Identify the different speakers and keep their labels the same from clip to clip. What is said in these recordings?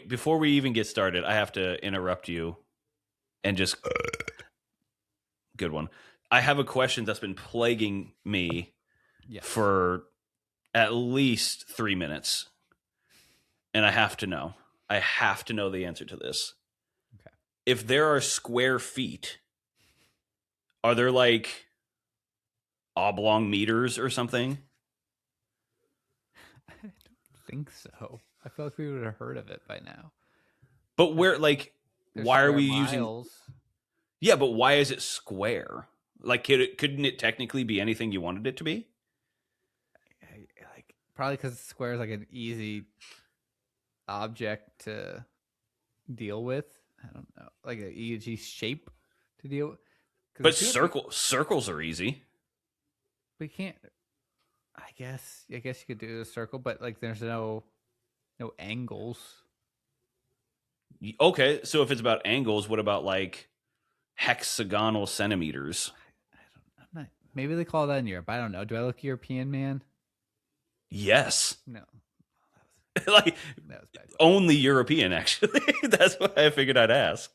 Speaker 1: wait, before we even get started, I have to interrupt you and just good one. I have a question that's been plaguing me for at least 3 minutes. And I have to know. I have to know the answer to this.
Speaker 2: Okay.
Speaker 1: If there are square feet, are there like oblong meters or something?
Speaker 2: I don't think so. I feel like we would have heard of it by now.
Speaker 1: But where, like,
Speaker 2: There's
Speaker 1: why are
Speaker 2: square
Speaker 1: we
Speaker 2: miles.
Speaker 1: Yeah, but why is it square? Like, couldn't it technically be anything you wanted it to be?
Speaker 2: Like probably because square is like an easy object to deal with. I don't know, like an easy shape to deal with.
Speaker 1: But circles are easy.
Speaker 2: We can't. I guess you could do a circle, but like there's no angles.
Speaker 1: Okay, so if it's about angles, what about like hexagonal centimeters?
Speaker 2: I'm not. Maybe they call that in Europe. I don't know. Do I look European, man?
Speaker 1: Yes.
Speaker 2: No.
Speaker 1: Like
Speaker 2: That was bad.
Speaker 1: Only European, actually. That's why I figured I'd ask.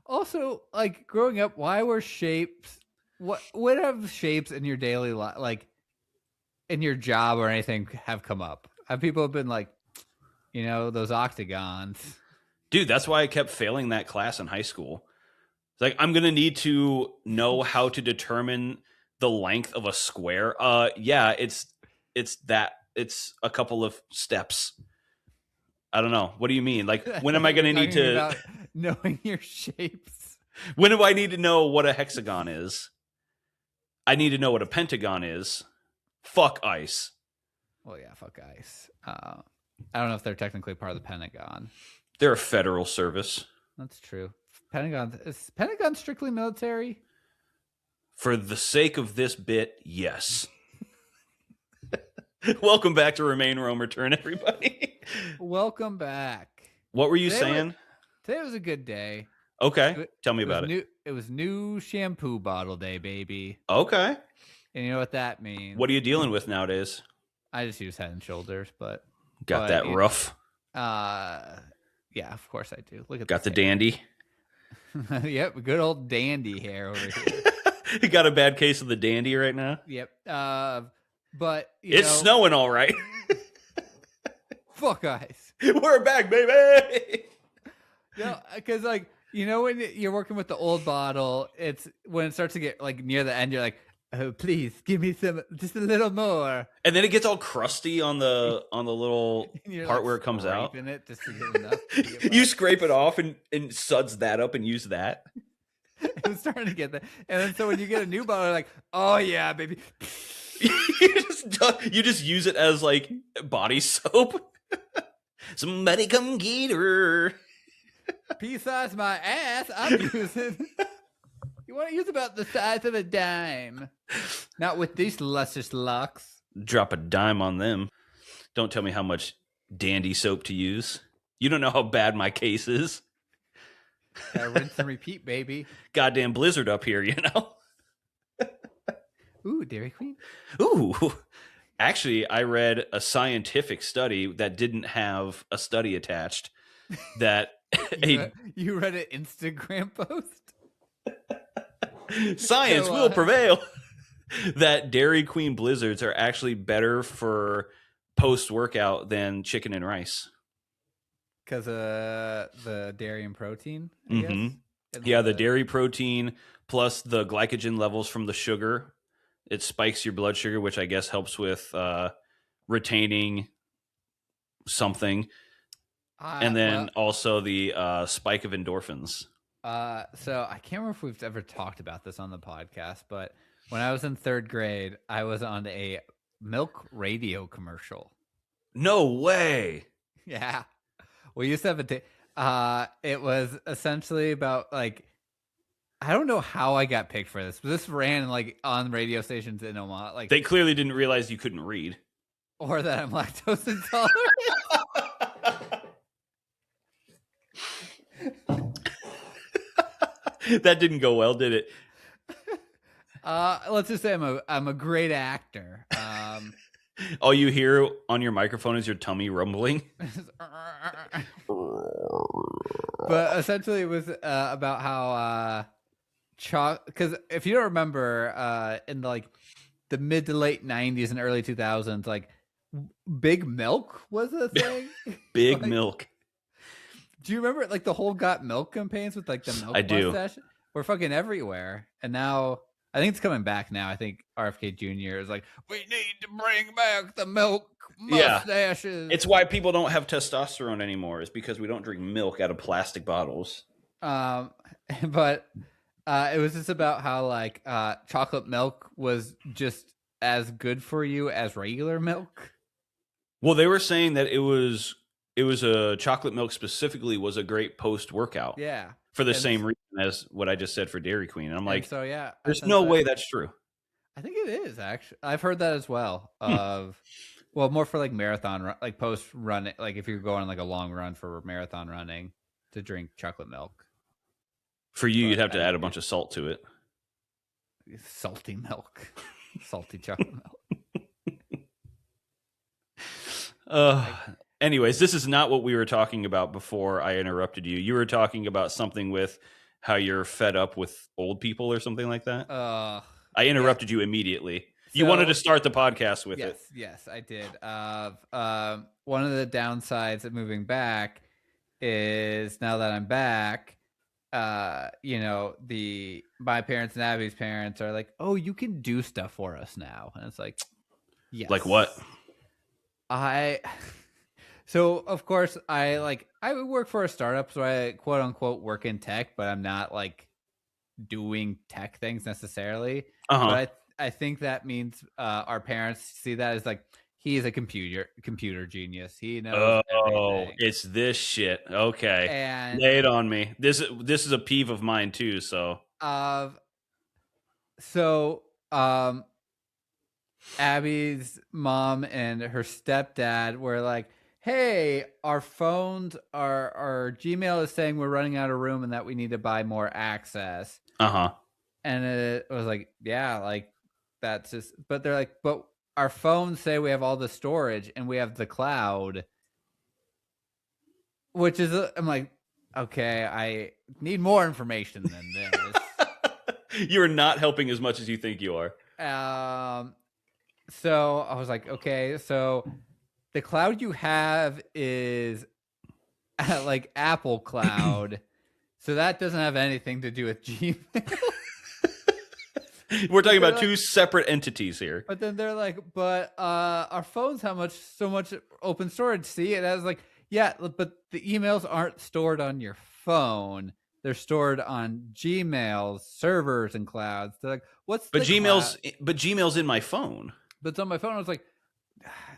Speaker 2: Also, like growing up, why were shapes? What have shapes in your daily life, like in your job or anything, have come up? Have people been like, those octagons?
Speaker 1: Dude, that's why I kept failing that class in high school. It's like, I'm gonna need to know how to determine the length of a square. Yeah, it's a couple of steps. I don't know. What do you mean? Like, when am I going to need to
Speaker 2: about knowing your shapes?
Speaker 1: When do I need to know what a hexagon is? I need to know what a pentagon is. Fuck ice.
Speaker 2: Well, yeah, fuck ice. I don't know if they're technically part of the Pentagon.
Speaker 1: They're a federal service.
Speaker 2: That's true. Is Pentagon strictly military?
Speaker 1: For the sake of this bit, yes. Welcome back to Remain, Roam, Return, everybody.
Speaker 2: Welcome back.
Speaker 1: What were you saying?
Speaker 2: Today was a good day.
Speaker 1: Okay, tell me about it.
Speaker 2: It was new shampoo bottle day, baby.
Speaker 1: Okay.
Speaker 2: And you know what that means?
Speaker 1: What are you dealing with nowadays?
Speaker 2: I just use Head and Shoulders, but
Speaker 1: that rough.
Speaker 2: Yeah, of course I do. Look at
Speaker 1: got the dandy.
Speaker 2: Yep, good old dandy hair over here.
Speaker 1: You got a bad case of the dandy right now?
Speaker 2: Yep. But
Speaker 1: it's snowing all right.
Speaker 2: Fuck ice.
Speaker 1: We're back, baby.
Speaker 2: Because when you're working with the old bottle, it's when it starts to get like near the end, you're like, oh, please give me just a little more.
Speaker 1: And then it gets all crusty on the little part where it comes out.
Speaker 2: It just to get enough.
Speaker 1: You scrape it off and suds that up and use that.
Speaker 2: It was starting to get that. And then so when you get a new bottle, you're like, oh yeah, baby.
Speaker 1: You just use it as like body soap. Somebody come get her.
Speaker 2: Besides my ass, I'm using. You want to use about the size of a dime. Not with these luscious locks.
Speaker 1: Drop a dime on them. Don't tell me how much dandy soap to use. You don't know how bad my case is.
Speaker 2: Rinse and repeat, baby.
Speaker 1: Goddamn blizzard up here,
Speaker 2: Ooh, Dairy Queen.
Speaker 1: Ooh. Actually, I read a scientific study that didn't have a study attached. That
Speaker 2: you read an Instagram post?
Speaker 1: Science will prevail. That Dairy Queen blizzards are actually better for post-workout than chicken and rice.
Speaker 2: Because the dairy and protein, I guess?
Speaker 1: Yeah, the dairy protein plus the glycogen levels from the sugar. It spikes your blood sugar, which I guess helps with retaining something. And then also the spike of endorphins.
Speaker 2: So I can't remember if we've ever talked about this on the podcast, but when I was in third grade, I was on a milk radio commercial.
Speaker 1: No way.
Speaker 2: Yeah. We used to have it was essentially about like, I don't know how I got picked for this, but this ran like on radio stations in Omaha. Like
Speaker 1: they clearly didn't realize you couldn't read.
Speaker 2: Or that I'm lactose intolerant.
Speaker 1: That didn't go well, did it?
Speaker 2: Let's just say I'm a great actor.
Speaker 1: All you hear on your microphone is your tummy rumbling.
Speaker 2: But essentially, it was about how because if you don't remember, in the mid to late '90s and early 2000s, like Big Milk was a thing.
Speaker 1: Big
Speaker 2: Like,
Speaker 1: milk.
Speaker 2: do you remember like the whole Got Milk campaigns with like the
Speaker 1: I
Speaker 2: milk
Speaker 1: do.
Speaker 2: mustache? We're fucking everywhere, and now I think it's coming back. Now I think RFK Jr. is like, we need to bring back the milk
Speaker 1: Yeah.
Speaker 2: mustaches.
Speaker 1: It's why people don't have testosterone anymore, is because we don't drink milk out of plastic bottles.
Speaker 2: But it was just about how like chocolate milk was just as good for you as regular milk.
Speaker 1: Well, they were saying that it was a chocolate milk specifically was a great post workout.
Speaker 2: Yeah.
Speaker 1: For the same reason as what I just said for Dairy Queen. And I'm like,
Speaker 2: so yeah,
Speaker 1: there's no way that's true.
Speaker 2: I think it is actually. I've heard that as well. Well, more for like marathon, like post run, like if you're going like a long run for marathon running, to drink chocolate milk.
Speaker 1: For you, you'd have to add a bunch of salt to it.
Speaker 2: Salty milk, salty chocolate milk.
Speaker 1: Anyways, this is not what we were talking about before I interrupted you. You were talking about something with how you're fed up with old people or something like that. I interrupted you immediately. You wanted to start the podcast with it.
Speaker 2: Yes, I did. One of the downsides of moving back is now that I'm back, my parents and Abby's parents are like, "Oh, you can do stuff for us now," and it's like, yes.
Speaker 1: Like what?
Speaker 2: So of course I would work for a startup, so I quote unquote work in tech, but I'm not like doing tech things necessarily. But I think that means our parents see that as like, he is a computer genius. He knows everything.
Speaker 1: It's this shit. Okay. And lay it on me. This is a peeve of mine too, so
Speaker 2: Abby's mom and her stepdad were like, hey, our phones, our Gmail is saying we're running out of room and that we need to buy more access. And it was like, yeah, like that's just, but they're like, but our phones say we have all the storage and we have the cloud, which is, I'm like, okay, I need more information than this.
Speaker 1: You're not helping as much as you think you are.
Speaker 2: So I was like, okay, so the cloud you have is like Apple Cloud. So that doesn't have anything to do with Gmail.
Speaker 1: We're talking about two separate entities here.
Speaker 2: But then they're like, but our phones have so much open storage. See, and I was like, yeah, but the emails aren't stored on your phone. They're stored on Gmail's servers and clouds. They're like, what's
Speaker 1: but Gmail's in my phone.
Speaker 2: But it's on my phone. I was like,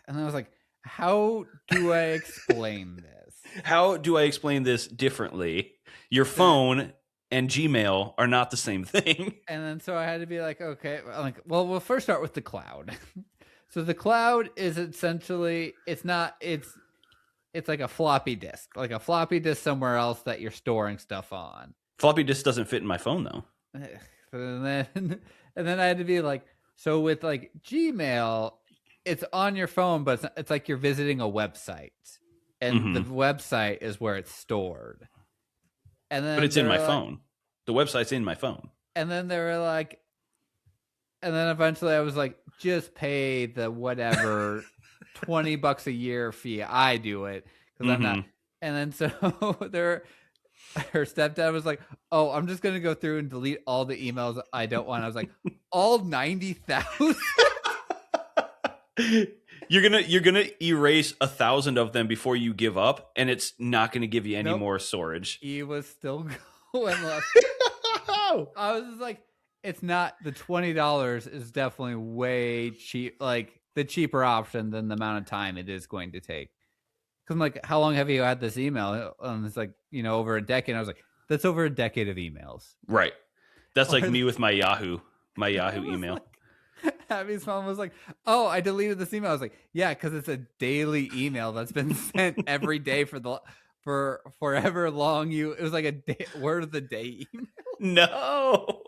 Speaker 2: and I was like, how do I explain this?
Speaker 1: How do I explain this differently? Your phone and Gmail are not the same thing.
Speaker 2: And then so I had to be like, okay, well, we'll first start with the cloud. So the cloud is essentially, it's like a floppy disk, somewhere else that you're storing stuff on.
Speaker 1: Floppy disk doesn't fit in my phone though.
Speaker 2: And then I had to be like, so with like Gmail, it's on your phone, but it's like you're visiting a website, and the website is where it's stored. And then,
Speaker 1: but it's in my phone. The website's in my phone.
Speaker 2: And then they were like, and then eventually I was like, just pay the whatever $20 a year fee. I do it because I'm not. And then so her stepdad was like, oh, I'm just gonna go through and delete all the emails I don't want. I was like, all 90,000.
Speaker 1: You're gonna erase 1,000 of them before you give up, and it's not gonna give you any more storage.
Speaker 2: He was still going left. I was just like, it's not, the $20 is definitely way cheap, like the cheaper option than the amount of time it is going to take. Because I'm like, how long have you had this email? And it's like, over a decade. And I was like, that's over a decade of emails.
Speaker 1: Right. That's like me with my Yahoo email.
Speaker 2: Like, Abby's mom was like, oh, I deleted this email. I was like, yeah, because it's a daily email that's been sent every day for forever long. It was like a word of the day email.
Speaker 1: No.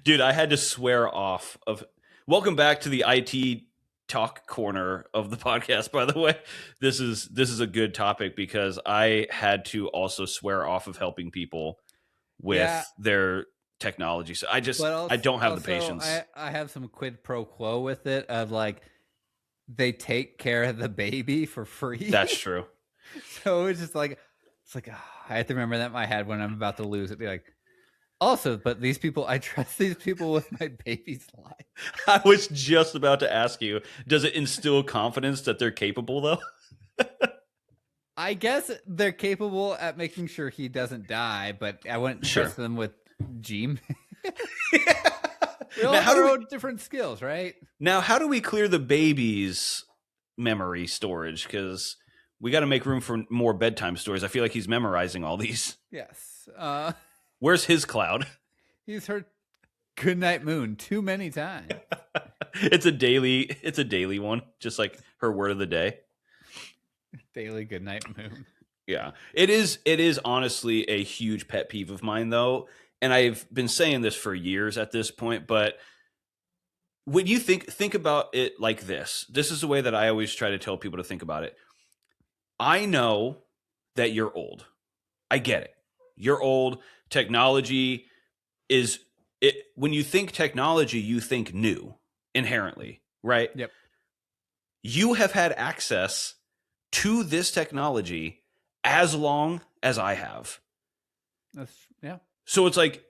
Speaker 1: Dude, I had to swear off of, welcome back to the IT talk corner of the podcast, by the way. This is a good topic because I had to also swear off of helping people with their technology. So I don't have the patience.
Speaker 2: I have some quid pro quo with it of like they take care of the baby for free.
Speaker 1: That's true.
Speaker 2: So it's just like I have to remember that in my head when I'm about to lose it. Be like, also, but these people, I trust these people with my baby's life.
Speaker 1: I was just about to ask you, does it instill confidence that they're capable though?
Speaker 2: I guess they're capable at making sure he doesn't die, but I wouldn't trust them with Gmail. We all have our own different skills, right?
Speaker 1: Now, how do we clear the baby's memory storage? Because we got to make room for more bedtime stories. I feel like he's memorizing all these.
Speaker 2: Yes.
Speaker 1: Where's his cloud?
Speaker 2: He's heard "Goodnight Moon" too many times.
Speaker 1: It's a daily one, just like her word of the day.
Speaker 2: Daily Goodnight Moon.
Speaker 1: Yeah. It is honestly a huge pet peeve of mine though, and I've been saying this for years at this point, but when you think about it like this is the way that I always try to tell people to think about it. I know that you're old. I get it. You're old. Technology is it. When you think technology, you think new inherently, right?
Speaker 2: Yep.
Speaker 1: You have had access to this technology as long as I have.
Speaker 2: Yeah.
Speaker 1: So it's like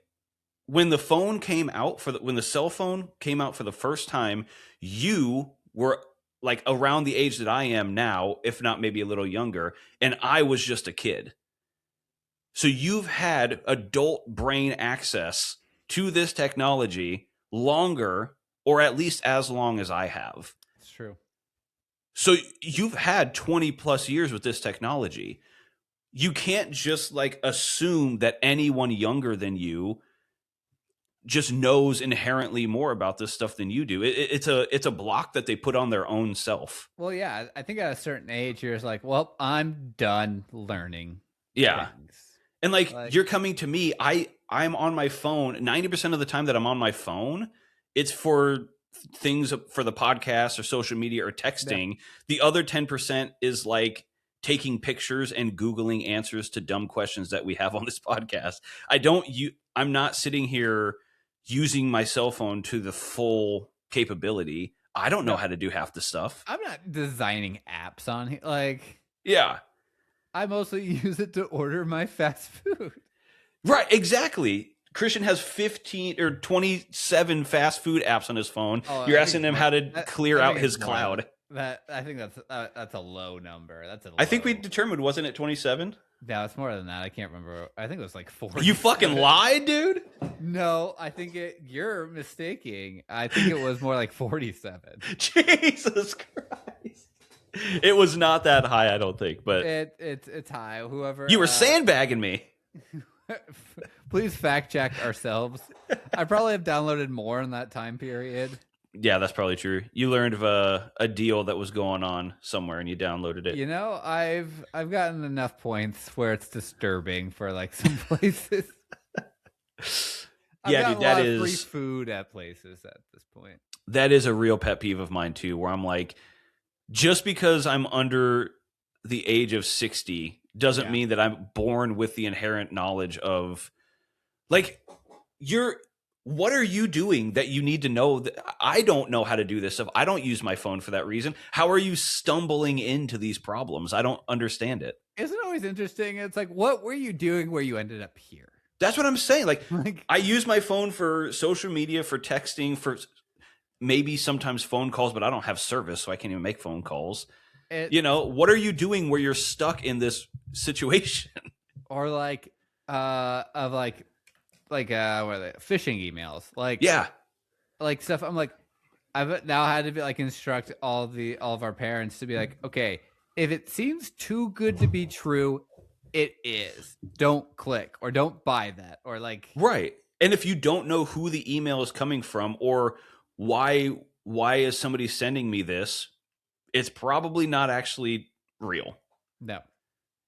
Speaker 1: when the phone came out when the cell phone came out for the first time, you were like around the age that I am now, if not maybe a little younger, and I was just a kid. So you've had adult brain access to this technology longer, or at least as long as I have.
Speaker 2: It's true.
Speaker 1: So you've had 20 plus years with this technology. You can't just like assume that anyone younger than you just knows inherently more about this stuff than you do. It's a block that they put on their own self.
Speaker 2: Well, yeah, I think at a certain age, you're just like, well, I'm done learning.
Speaker 1: Yeah.
Speaker 2: Things.
Speaker 1: And like you're coming to me, I'm on my phone. 90% of the time that I'm on my phone, it's for things for the podcast or social media or texting. Yeah. The other 10% is like taking pictures and Googling answers to dumb questions that we have on this podcast. I'm not sitting here using my cell phone to the full capability. I don't know how to do half the stuff.
Speaker 2: I'm not designing apps on here. Like,
Speaker 1: yeah.
Speaker 2: I mostly use it to order my fast food.
Speaker 1: Right, exactly. Christian has 15 or 27 fast food apps on his phone. You're asking him how to clear out his cloud.
Speaker 2: I think that's a low number.
Speaker 1: I think we determined, wasn't it 27?
Speaker 2: No, it's more than that. I can't remember. I think it was like 40.
Speaker 1: You fucking lied, dude.
Speaker 2: No, I think you're mistaking. I think it was more like 47.
Speaker 1: Jesus Christ. It was not that high, I don't think, but
Speaker 2: it's high. Whoever
Speaker 1: you were sandbagging me.
Speaker 2: Please fact check ourselves. I probably have downloaded more in that time period.
Speaker 1: Yeah, that's probably true. You learned of a deal that was going on somewhere and you downloaded it.
Speaker 2: You know, I've gotten enough points where it's disturbing for like some places.
Speaker 1: Yeah, dude, that is
Speaker 2: free food at places at this point.
Speaker 1: That is a real pet peeve of mine too, where I'm like, just because I'm under the age of 60 doesn't mean that I'm born with the inherent knowledge of, like, what are you doing that you need to know? That I don't know how to do this stuff. I don't use my phone for that reason. How are you stumbling into these problems? I don't understand it.
Speaker 2: Isn't it always interesting? It's like, what were you doing where you ended up here?
Speaker 1: That's what I'm saying. Like I use my phone for social media, for texting, for maybe sometimes phone calls, but I don't have service, so I can't even make phone calls. What are you doing where you're stuck in this situation?
Speaker 2: Or like, what are they? Phishing emails, like stuff. I'm like, I've now had to be like instruct all of our parents to be like, okay, if it seems too good to be true, it is. Don't click or don't buy that or like
Speaker 1: right. And if you don't know who the email is coming from or why is somebody sending me this, it's probably not actually real.
Speaker 2: No.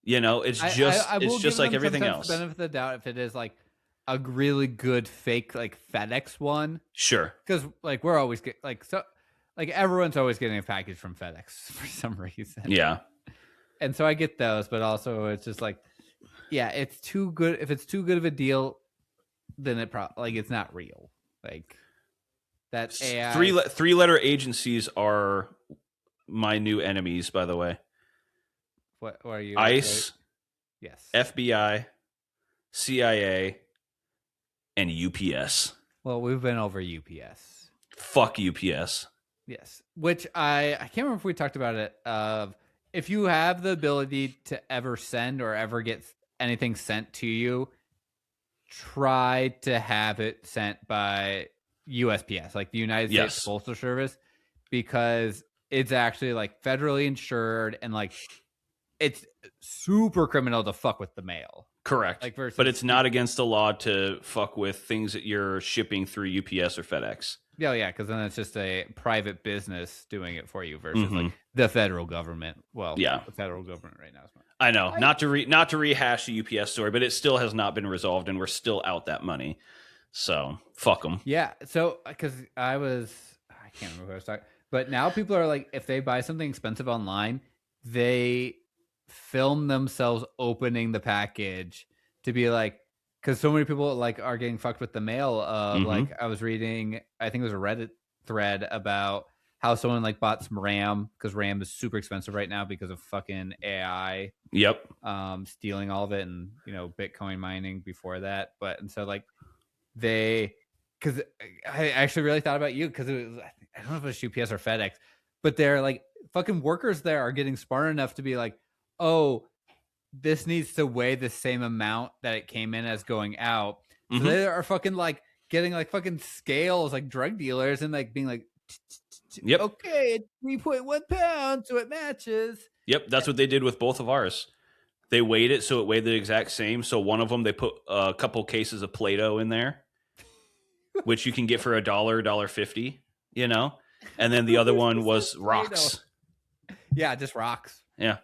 Speaker 1: It's just like everything else.
Speaker 2: Benefit of the doubt if it is like a really good fake like FedEx one.
Speaker 1: Sure.
Speaker 2: Because like we're always like everyone's always getting a package from FedEx for some reason.
Speaker 1: Yeah.
Speaker 2: And so I get those, but also it's just like, yeah, it's too good. If it's too good of a deal, then it's not real. Like that AI.
Speaker 1: Three-letter agencies are my new enemies, by the way.
Speaker 2: What are you?
Speaker 1: ICE,
Speaker 2: Yes.
Speaker 1: FBI, CIA, and UPS.
Speaker 2: Well, we've been over UPS.
Speaker 1: Fuck UPS.
Speaker 2: Yes. Which I can't remember if we talked about it. If you have the ability to ever send or ever get anything sent to you, try to have it sent by USPS, like the United States Postal Service, because it's actually like federally insured and like it's super criminal to fuck with the mail.
Speaker 1: Correct.
Speaker 2: Like versus,
Speaker 1: but it's not against the law to fuck with things that you're shipping through UPS or FedEx.
Speaker 2: Yeah, because then it's just a private business doing it for you versus like the federal government. Well,
Speaker 1: yeah,
Speaker 2: the federal government right now is fine.
Speaker 1: I know. Not to rehash the UPS story, but it still has not been resolved, and we're still out that money. So fuck them.
Speaker 2: Yeah. So because I can't remember what I was talking, but now people are like, if they buy something expensive online, they film themselves opening the package to be like, because so many people like are getting fucked with the mail of like, I was reading, I think it was a Reddit thread about how someone like bought some RAM because RAM is super expensive right now because of fucking AI.
Speaker 1: Yep.
Speaker 2: Stealing all of it and, Bitcoin mining before that. But, and so like because I actually really thought about you because it was, I don't know if it was UPS or FedEx, but they're like fucking workers there are getting smart enough to be like, oh, this needs to weigh the same amount that it came in as going out. So they are fucking like getting like fucking scales like drug dealers and like being like,
Speaker 1: yep,
Speaker 2: okay, it's 3.1 pounds, so it matches.
Speaker 1: Yep, that's what they did with both of ours. They weighed it so it weighed the exact same. So one of them, they put a couple cases of Play-Doh in there, which you can get for $1.50, and then the other one was rocks.
Speaker 2: Yeah, just rocks.
Speaker 1: Yeah.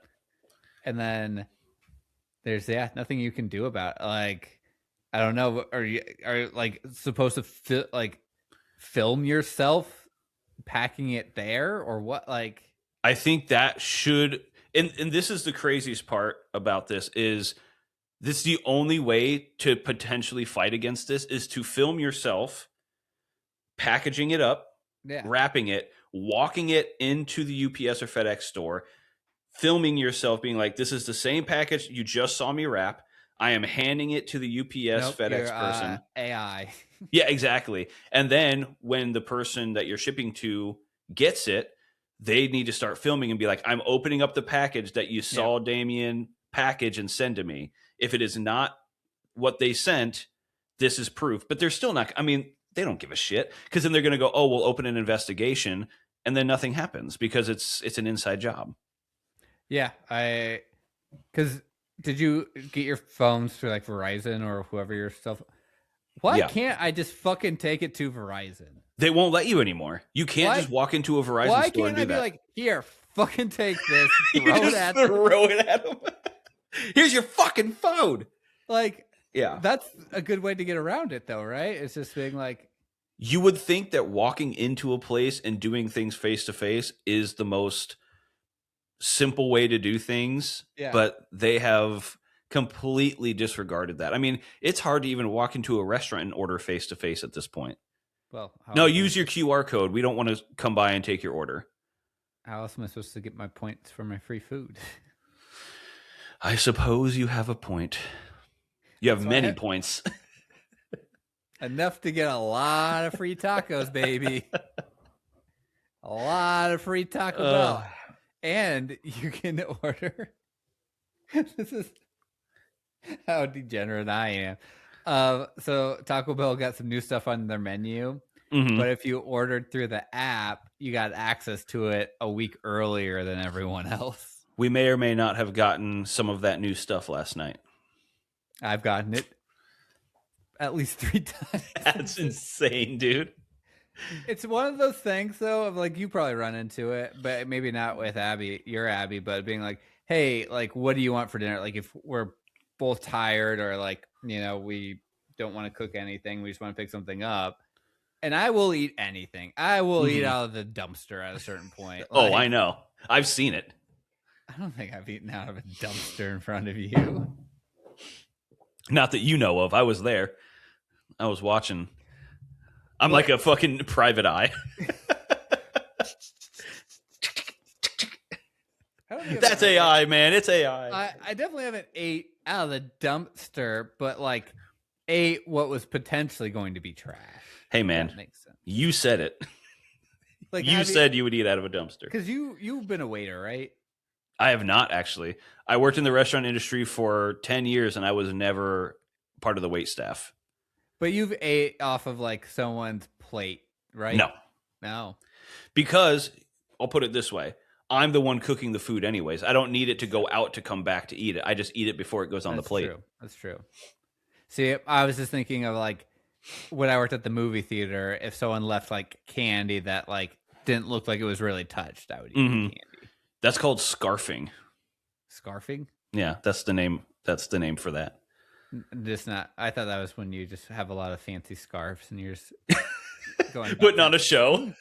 Speaker 2: And then there's nothing you can do about it. Like, I don't know. Are you like supposed to film yourself packing it there or what? Like,
Speaker 1: I think that should, and this is the craziest part about this is the only way to potentially fight against this is to film yourself packaging it up, wrapping it, walking it into the UPS or FedEx store, filming yourself being like, this is the same package you just saw me wrap. I am handing it to the UPS FedEx person.
Speaker 2: AI.
Speaker 1: Yeah, exactly. And then when the person that you're shipping to gets it, they need to start filming and be like, I'm opening up the package that you saw Damien package and send to me. If it is not what they sent, this is proof. But they're still not, they don't give a shit because then they're going to go, oh, we'll open an investigation. And then nothing happens because it's an inside job.
Speaker 2: Yeah, because did you get your phones through like Verizon or whoever your stuff? Why can't I just fucking take it to Verizon?
Speaker 1: They won't let you anymore. You can't just walk into a Verizon store and do that. Why can't I be
Speaker 2: like, here, fucking take this,
Speaker 1: throw it at them. Here's your fucking phone.
Speaker 2: Like, yeah, that's a good way to get around it, though, right? It's just being like,
Speaker 1: you would think that walking into a place and doing things face to face is the most simple way to do things, but they have completely disregarded that. It's hard to even walk into a restaurant and order face to face at this point.
Speaker 2: Well,
Speaker 1: no, use your QR code. We don't want to come by and take your order.
Speaker 2: How else am I supposed to get my points for my free food?
Speaker 1: I suppose you have a point. You have many points.
Speaker 2: Enough to get a lot of free tacos, baby. A lot of free Taco Bell. And you can order. This is how degenerate I am. So Taco Bell got some new stuff on their menu. But if you ordered through the app, you got access to it a week earlier than everyone else.
Speaker 1: We may or may not have gotten some of that new stuff last night.
Speaker 2: I've gotten it at least 3 times.
Speaker 1: That's insane, dude.
Speaker 2: It's one of those things, though, of like you probably run into it, but maybe not with Abby, your Abby, but being like, hey, like, what do you want for dinner? Like, if we're both tired or like, we don't want to cook anything, we just want to pick something up. And I will eat anything. I will eat
Speaker 1: Mhm.
Speaker 2: out of the dumpster at a certain point.
Speaker 1: Oh, I know. I've seen it.
Speaker 2: I don't think I've eaten out of a dumpster in front of you.
Speaker 1: Not that you know of. I was there. I was watching. I'm like a fucking private eye. That's AI, man. It's AI.
Speaker 2: I definitely haven't ate out of the dumpster, but like ate what was potentially going to be trash.
Speaker 1: Hey, man.
Speaker 2: That makes sense.
Speaker 1: You said it.
Speaker 2: Like
Speaker 1: you said you would eat out of a dumpster.
Speaker 2: Because you've been a waiter, right?
Speaker 1: I have not, actually. I worked in the restaurant industry for 10 years, and I was never part of the wait staff.
Speaker 2: But you've ate off of like someone's plate, right? No.
Speaker 1: Because, I'll put it this way. I'm the one cooking the food anyways. I don't need it to go out to come back to eat it. I just eat it before it goes on the plate.
Speaker 2: That's true. See, I was just thinking of like when I worked at the movie theater, if someone left like candy that like didn't look like it was really touched, I would eat the candy.
Speaker 1: That's called scarfing.
Speaker 2: Scarfing?
Speaker 1: Yeah, that's the name. That's the name for that.
Speaker 2: Just not. I thought that was when you just have a lot of fancy scarves and you're just
Speaker 1: going putting on a show.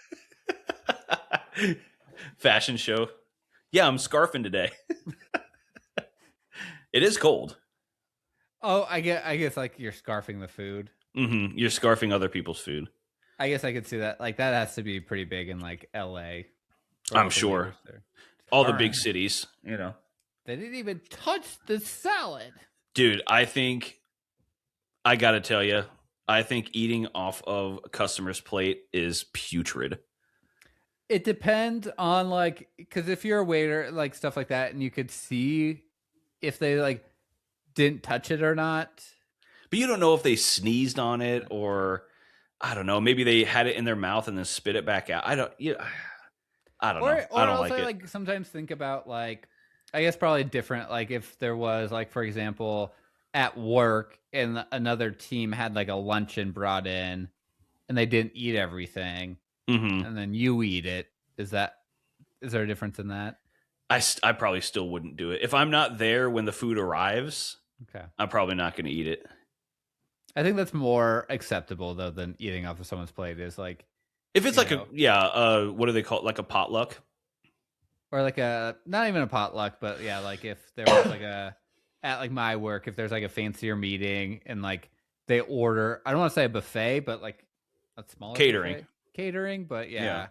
Speaker 1: Fashion show. Yeah, I'm scarfing today. It is cold.
Speaker 2: Oh, I guess like you're scarfing the food.
Speaker 1: Mm-hmm. You're scarfing other people's food.
Speaker 2: I guess I could see that. Like that has to be pretty big in like LA.
Speaker 1: I'm sure. All the big cities, you know.
Speaker 2: They didn't even touch the salad.
Speaker 1: Dude, I think I gotta tell you, I think eating off of a customer's plate is putrid.
Speaker 2: It depends on like, because if you're a waiter, like stuff like that, and you could see if they like didn't touch it or not.
Speaker 1: But you don't know if they sneezed on it or I don't know. Maybe they had it in their mouth and then spit it back out. I don't know. I don't like it.
Speaker 2: Like sometimes think about like, I guess probably different. Like if there was like, for example, at work and another team had like a luncheon brought in and they didn't eat everything. And then you eat it. Is there a difference in that?
Speaker 1: I probably still wouldn't do it. If I'm not there when the food arrives,
Speaker 2: okay,
Speaker 1: I'm probably not going to eat it.
Speaker 2: I think that's more acceptable though than eating off of someone's plate. Is like
Speaker 1: if it's like what do they call it? Like a potluck?
Speaker 2: Or like not even a potluck, but yeah, like if there was like at like my work, if there's like a fancier meeting and like they order, I don't want to say a buffet, but like a smaller catering, but yeah,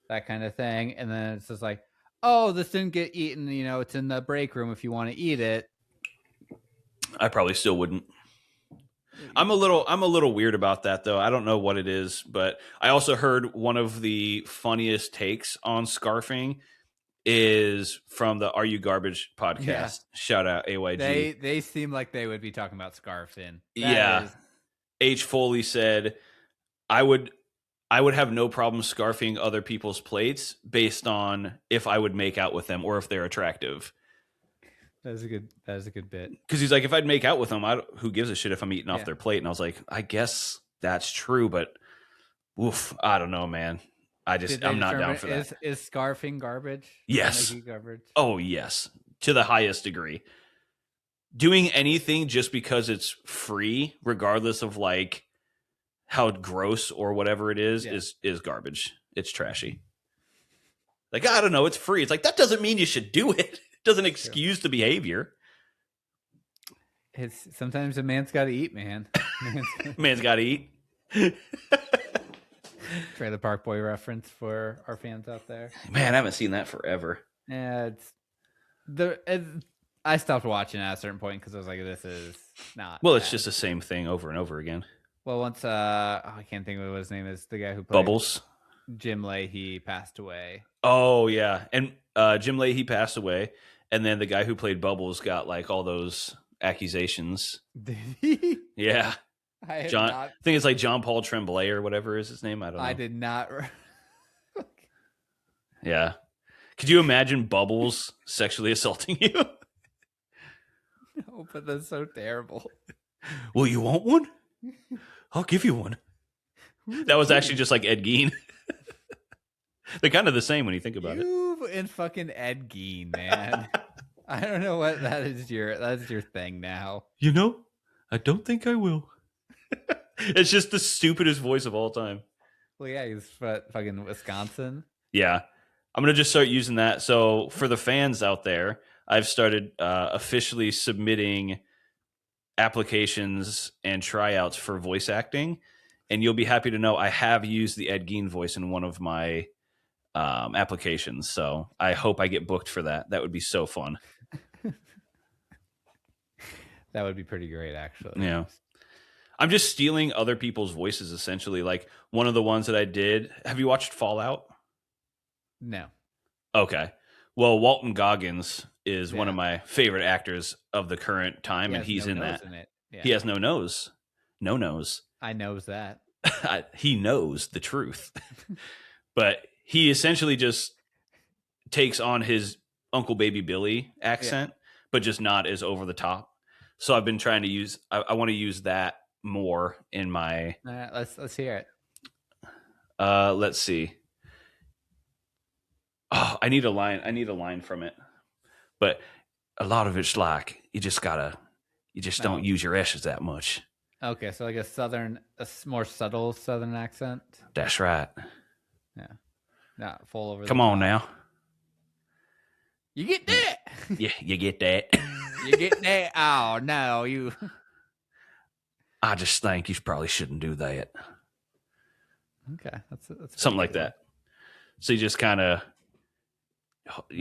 Speaker 2: that kind of thing. And then it's just like, oh, this didn't get eaten. You know, it's in the break room if you want to eat it.
Speaker 1: I probably still wouldn't. I'm a little weird about that though. I don't know what it is, but I also heard one of the funniest takes on scarfing is from the Are You Garbage podcast. Yeah. Shout out AYG.
Speaker 2: They seem like they would be talking about scarfing.
Speaker 1: H. Foley said, I would have no problem scarfing other people's plates based on if I would make out with them or if they're attractive.
Speaker 2: That is a good bit.
Speaker 1: Because he's like, if I'd make out with them, who gives a shit if I'm eating off their plate? And I was like, I guess that's true, but oof, I don't know, man. I'm not down for that.
Speaker 2: Is scarfing garbage?
Speaker 1: Yes.
Speaker 2: Garbage?
Speaker 1: Oh, yes. To the highest degree. Doing anything just because it's free, regardless of like how gross or whatever it is garbage. It's trashy. Like, I don't know, it's free. It's like, that doesn't mean you should do it. It doesn't excuse the behavior.
Speaker 2: It's sometimes a man's got to eat, man.
Speaker 1: Man's got to eat.
Speaker 2: Trailer Park Boy reference for our fans out there.
Speaker 1: Man, I haven't seen that forever.
Speaker 2: Yeah, I stopped watching at a certain point because I was like, this is not.
Speaker 1: Well, it's just the same thing over and over again.
Speaker 2: Well, once I can't think of what his name is. The guy who played
Speaker 1: Bubbles.
Speaker 2: Jim Leahy passed away.
Speaker 1: Oh yeah, and Jim Leahy passed away, and then the guy who played Bubbles got like all those accusations.
Speaker 2: Did he?
Speaker 1: Yeah. I think it's like John Paul Tremblay or whatever is his name. I don't know.
Speaker 2: I did not.
Speaker 1: Yeah. Could you imagine Bubbles sexually assaulting you?
Speaker 2: No, but that's so terrible.
Speaker 1: Well, you want one? I'll give you one. That was actually just like Ed Gein. They're kind of the same when you think about it.
Speaker 2: You and fucking Ed Gein, man. I don't know what that's your thing now.
Speaker 1: You know, I don't think I will. It's just the stupidest voice of all time.
Speaker 2: Well, yeah, he's fucking Wisconsin.
Speaker 1: Yeah. I'm going to just start using that. So for the fans out there, I've started officially submitting applications and tryouts for voice acting. And you'll be happy to know I have used the Ed Gein voice in one of my applications. So I hope I get booked for that. That would be so fun.
Speaker 2: That would be pretty great, actually.
Speaker 1: Yeah. I'm just stealing other people's voices, essentially. Like one of the ones that I did. Have you watched Fallout?
Speaker 2: No.
Speaker 1: Okay. Well, Walton Goggins is one of my favorite actors of the current time, and he's in that. He has no nose. No nose.
Speaker 2: I knows that.
Speaker 1: He knows the truth. But he essentially just takes on his Uncle Baby Billy accent, but just not as over the top. So I've been trying to use, I want to use that more in my.
Speaker 2: Let's hear it.
Speaker 1: Let's see. Oh, I need a line from it. But a lot of it's like you just don't use your S's that much.
Speaker 2: Okay, so like a more subtle Southern accent.
Speaker 1: That's right.
Speaker 2: Yeah. Not full over.
Speaker 1: Come on now.
Speaker 2: You get that?
Speaker 1: Yeah, you get that.
Speaker 2: You get that? Oh no, you.
Speaker 1: I just think you probably shouldn't do that.
Speaker 2: Okay, that's
Speaker 1: something like that. So you just kind of hold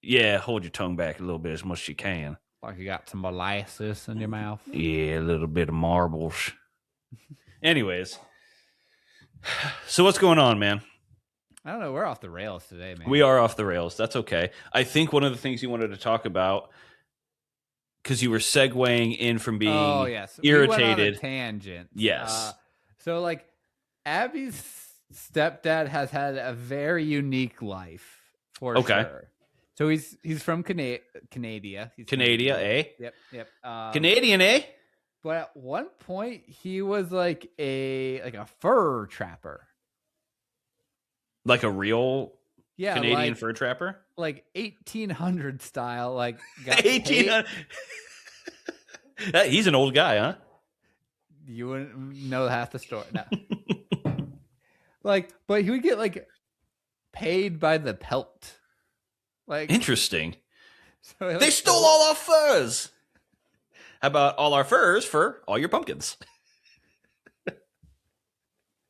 Speaker 1: your tongue back a little bit as much as you can.
Speaker 2: Like you got some molasses in your mouth.
Speaker 1: Yeah, a little bit of marbles. Anyways, so what's going on, man?
Speaker 2: I don't know. We're off the rails today, man.
Speaker 1: We are off the rails. That's okay. I think one of the things you wanted to talk about, because you were segueing in from being irritated. We went on a
Speaker 2: tangent.
Speaker 1: Yes.
Speaker 2: So, like, Abby's stepdad has had a very unique life, for sure. So he's from Canada.
Speaker 1: Canada, eh?
Speaker 2: Yep.
Speaker 1: Canadian, eh?
Speaker 2: But at one point, he was like a fur trapper.
Speaker 1: Like a real Canadian fur trapper?
Speaker 2: Like 1800 style. Like
Speaker 1: 1800. He's an old guy, huh?
Speaker 2: You wouldn't know half the story. No. But he would get paid by the pelt.
Speaker 1: Interesting. So they stole all our furs. How about all our furs for all your pumpkins?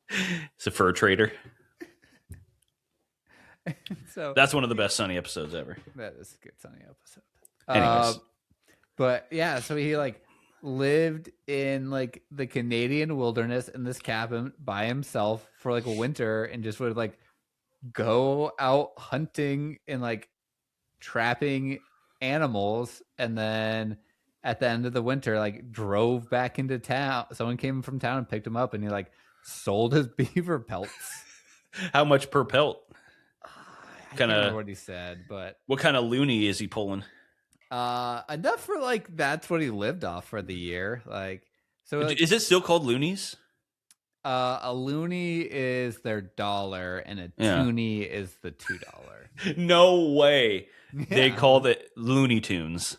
Speaker 1: It's a fur trader. So that's one of the best Sunny episodes ever.
Speaker 2: That is a good Sunny episode.
Speaker 1: Anyways.
Speaker 2: But yeah, so he lived in the Canadian wilderness in this cabin by himself for a winter, and just would go out hunting and trapping animals, and then at the end of the winter drove back into town. Someone came from town and picked him up, and he sold his beaver pelts.
Speaker 1: How much per pelt?
Speaker 2: I can't remember what he said, but
Speaker 1: what kind of loony is he pulling?
Speaker 2: Enough for that's what he lived off for the year. So
Speaker 1: is it still called loonies?
Speaker 2: A loony is their $1, and a toonie is the $2.
Speaker 1: No way. Yeah. They called it Looney Tunes.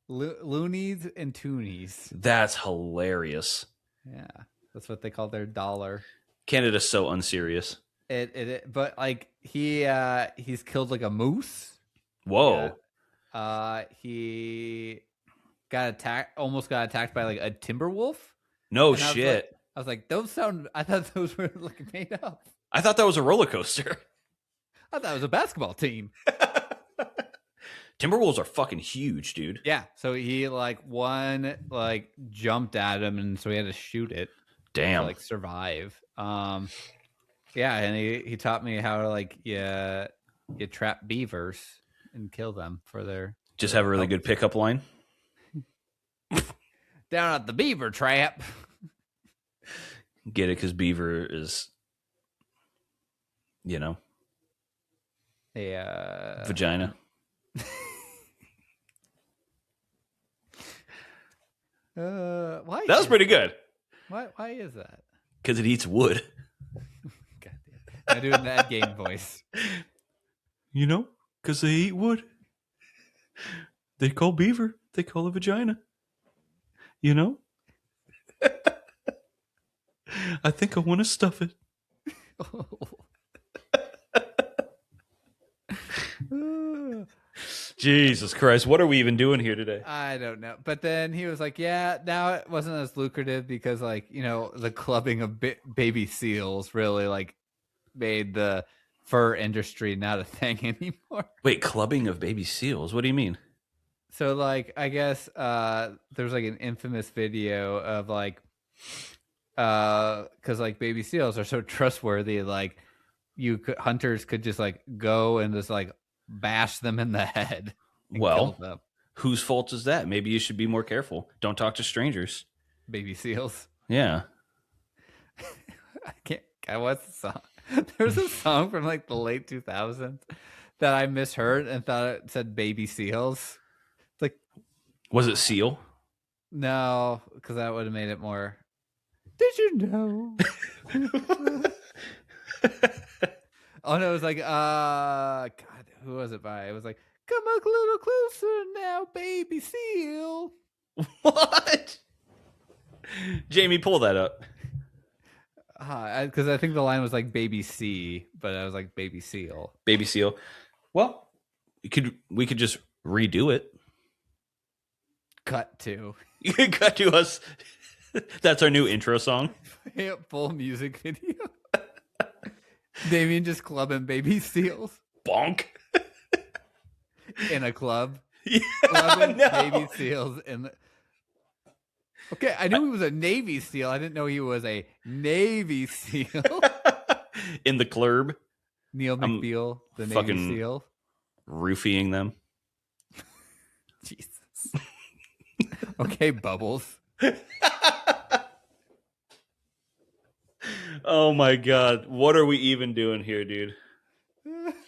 Speaker 2: Loonies and toonies.
Speaker 1: That's hilarious.
Speaker 2: Yeah, that's what they call their $1.
Speaker 1: Canada's so unserious.
Speaker 2: But he's killed a moose.
Speaker 1: Whoa.
Speaker 2: Yeah. He almost got attacked by a timber wolf.
Speaker 1: No shit.
Speaker 2: I was I thought those were made up.
Speaker 1: I thought that was a roller coaster.
Speaker 2: I thought it was a basketball team.
Speaker 1: Timberwolves are fucking huge, dude.
Speaker 2: Yeah. So he one jumped at him, and so he had to shoot it.
Speaker 1: Damn.
Speaker 2: To survive. Yeah, and he taught me how to you trap beavers and kill them for their.
Speaker 1: Just have a really good pickup line.
Speaker 2: Down at the beaver trap.
Speaker 1: Get it? Because beaver is, vagina.
Speaker 2: Why?
Speaker 1: That was pretty good.
Speaker 2: Why is that?
Speaker 1: Because it eats wood.
Speaker 2: God damn. I do an Ed Gein voice.
Speaker 1: Because they eat wood. They call beaver. They call it vagina. I think I want to stuff it. Jesus Christ, what are we even doing here today?
Speaker 2: I don't know. But then he was like, yeah, now it wasn't as lucrative because, like, you know, the clubbing of baby seals really, like, made the fur industry not a thing anymore.
Speaker 1: Wait, clubbing of baby seals? What do you mean?
Speaker 2: So, like, I guess there's, like, an infamous video of, like, because, like, baby seals are so trustworthy, like, hunters could just, like, go and just, like, bash them in the head and kill them.
Speaker 1: Whose fault is that? Maybe you should be more careful. Don't talk to strangers.
Speaker 2: Baby seals.
Speaker 1: Yeah.
Speaker 2: I can't. What's the song? There's a song from like the late 2000s that I misheard and thought it said baby seals. It's like,
Speaker 1: was it seal?
Speaker 2: No, because that would have made it more. Did you know? Oh no, it was like God, who was it by? It was like, come a little closer now, baby seal.
Speaker 1: What? Jamie, pull that up.
Speaker 2: Because I think the line was like baby C, but I was like baby seal.
Speaker 1: Baby seal. Well, we could just redo it.
Speaker 2: Cut to.
Speaker 1: You can cut to us. That's our new intro song.
Speaker 2: Full music video. Damien just clubbing baby seals.
Speaker 1: Bonk.
Speaker 2: In a club.
Speaker 1: Yeah,
Speaker 2: Clubbing
Speaker 1: no.
Speaker 2: baby seals in the... Okay, I knew he was a Navy SEAL. I didn't know he was a Navy SEAL.
Speaker 1: In the club.
Speaker 2: Neil McBeal, the Navy SEAL.
Speaker 1: Roofying them.
Speaker 2: Jesus. Okay, Bubbles.
Speaker 1: Oh my God. What are we even doing here, dude?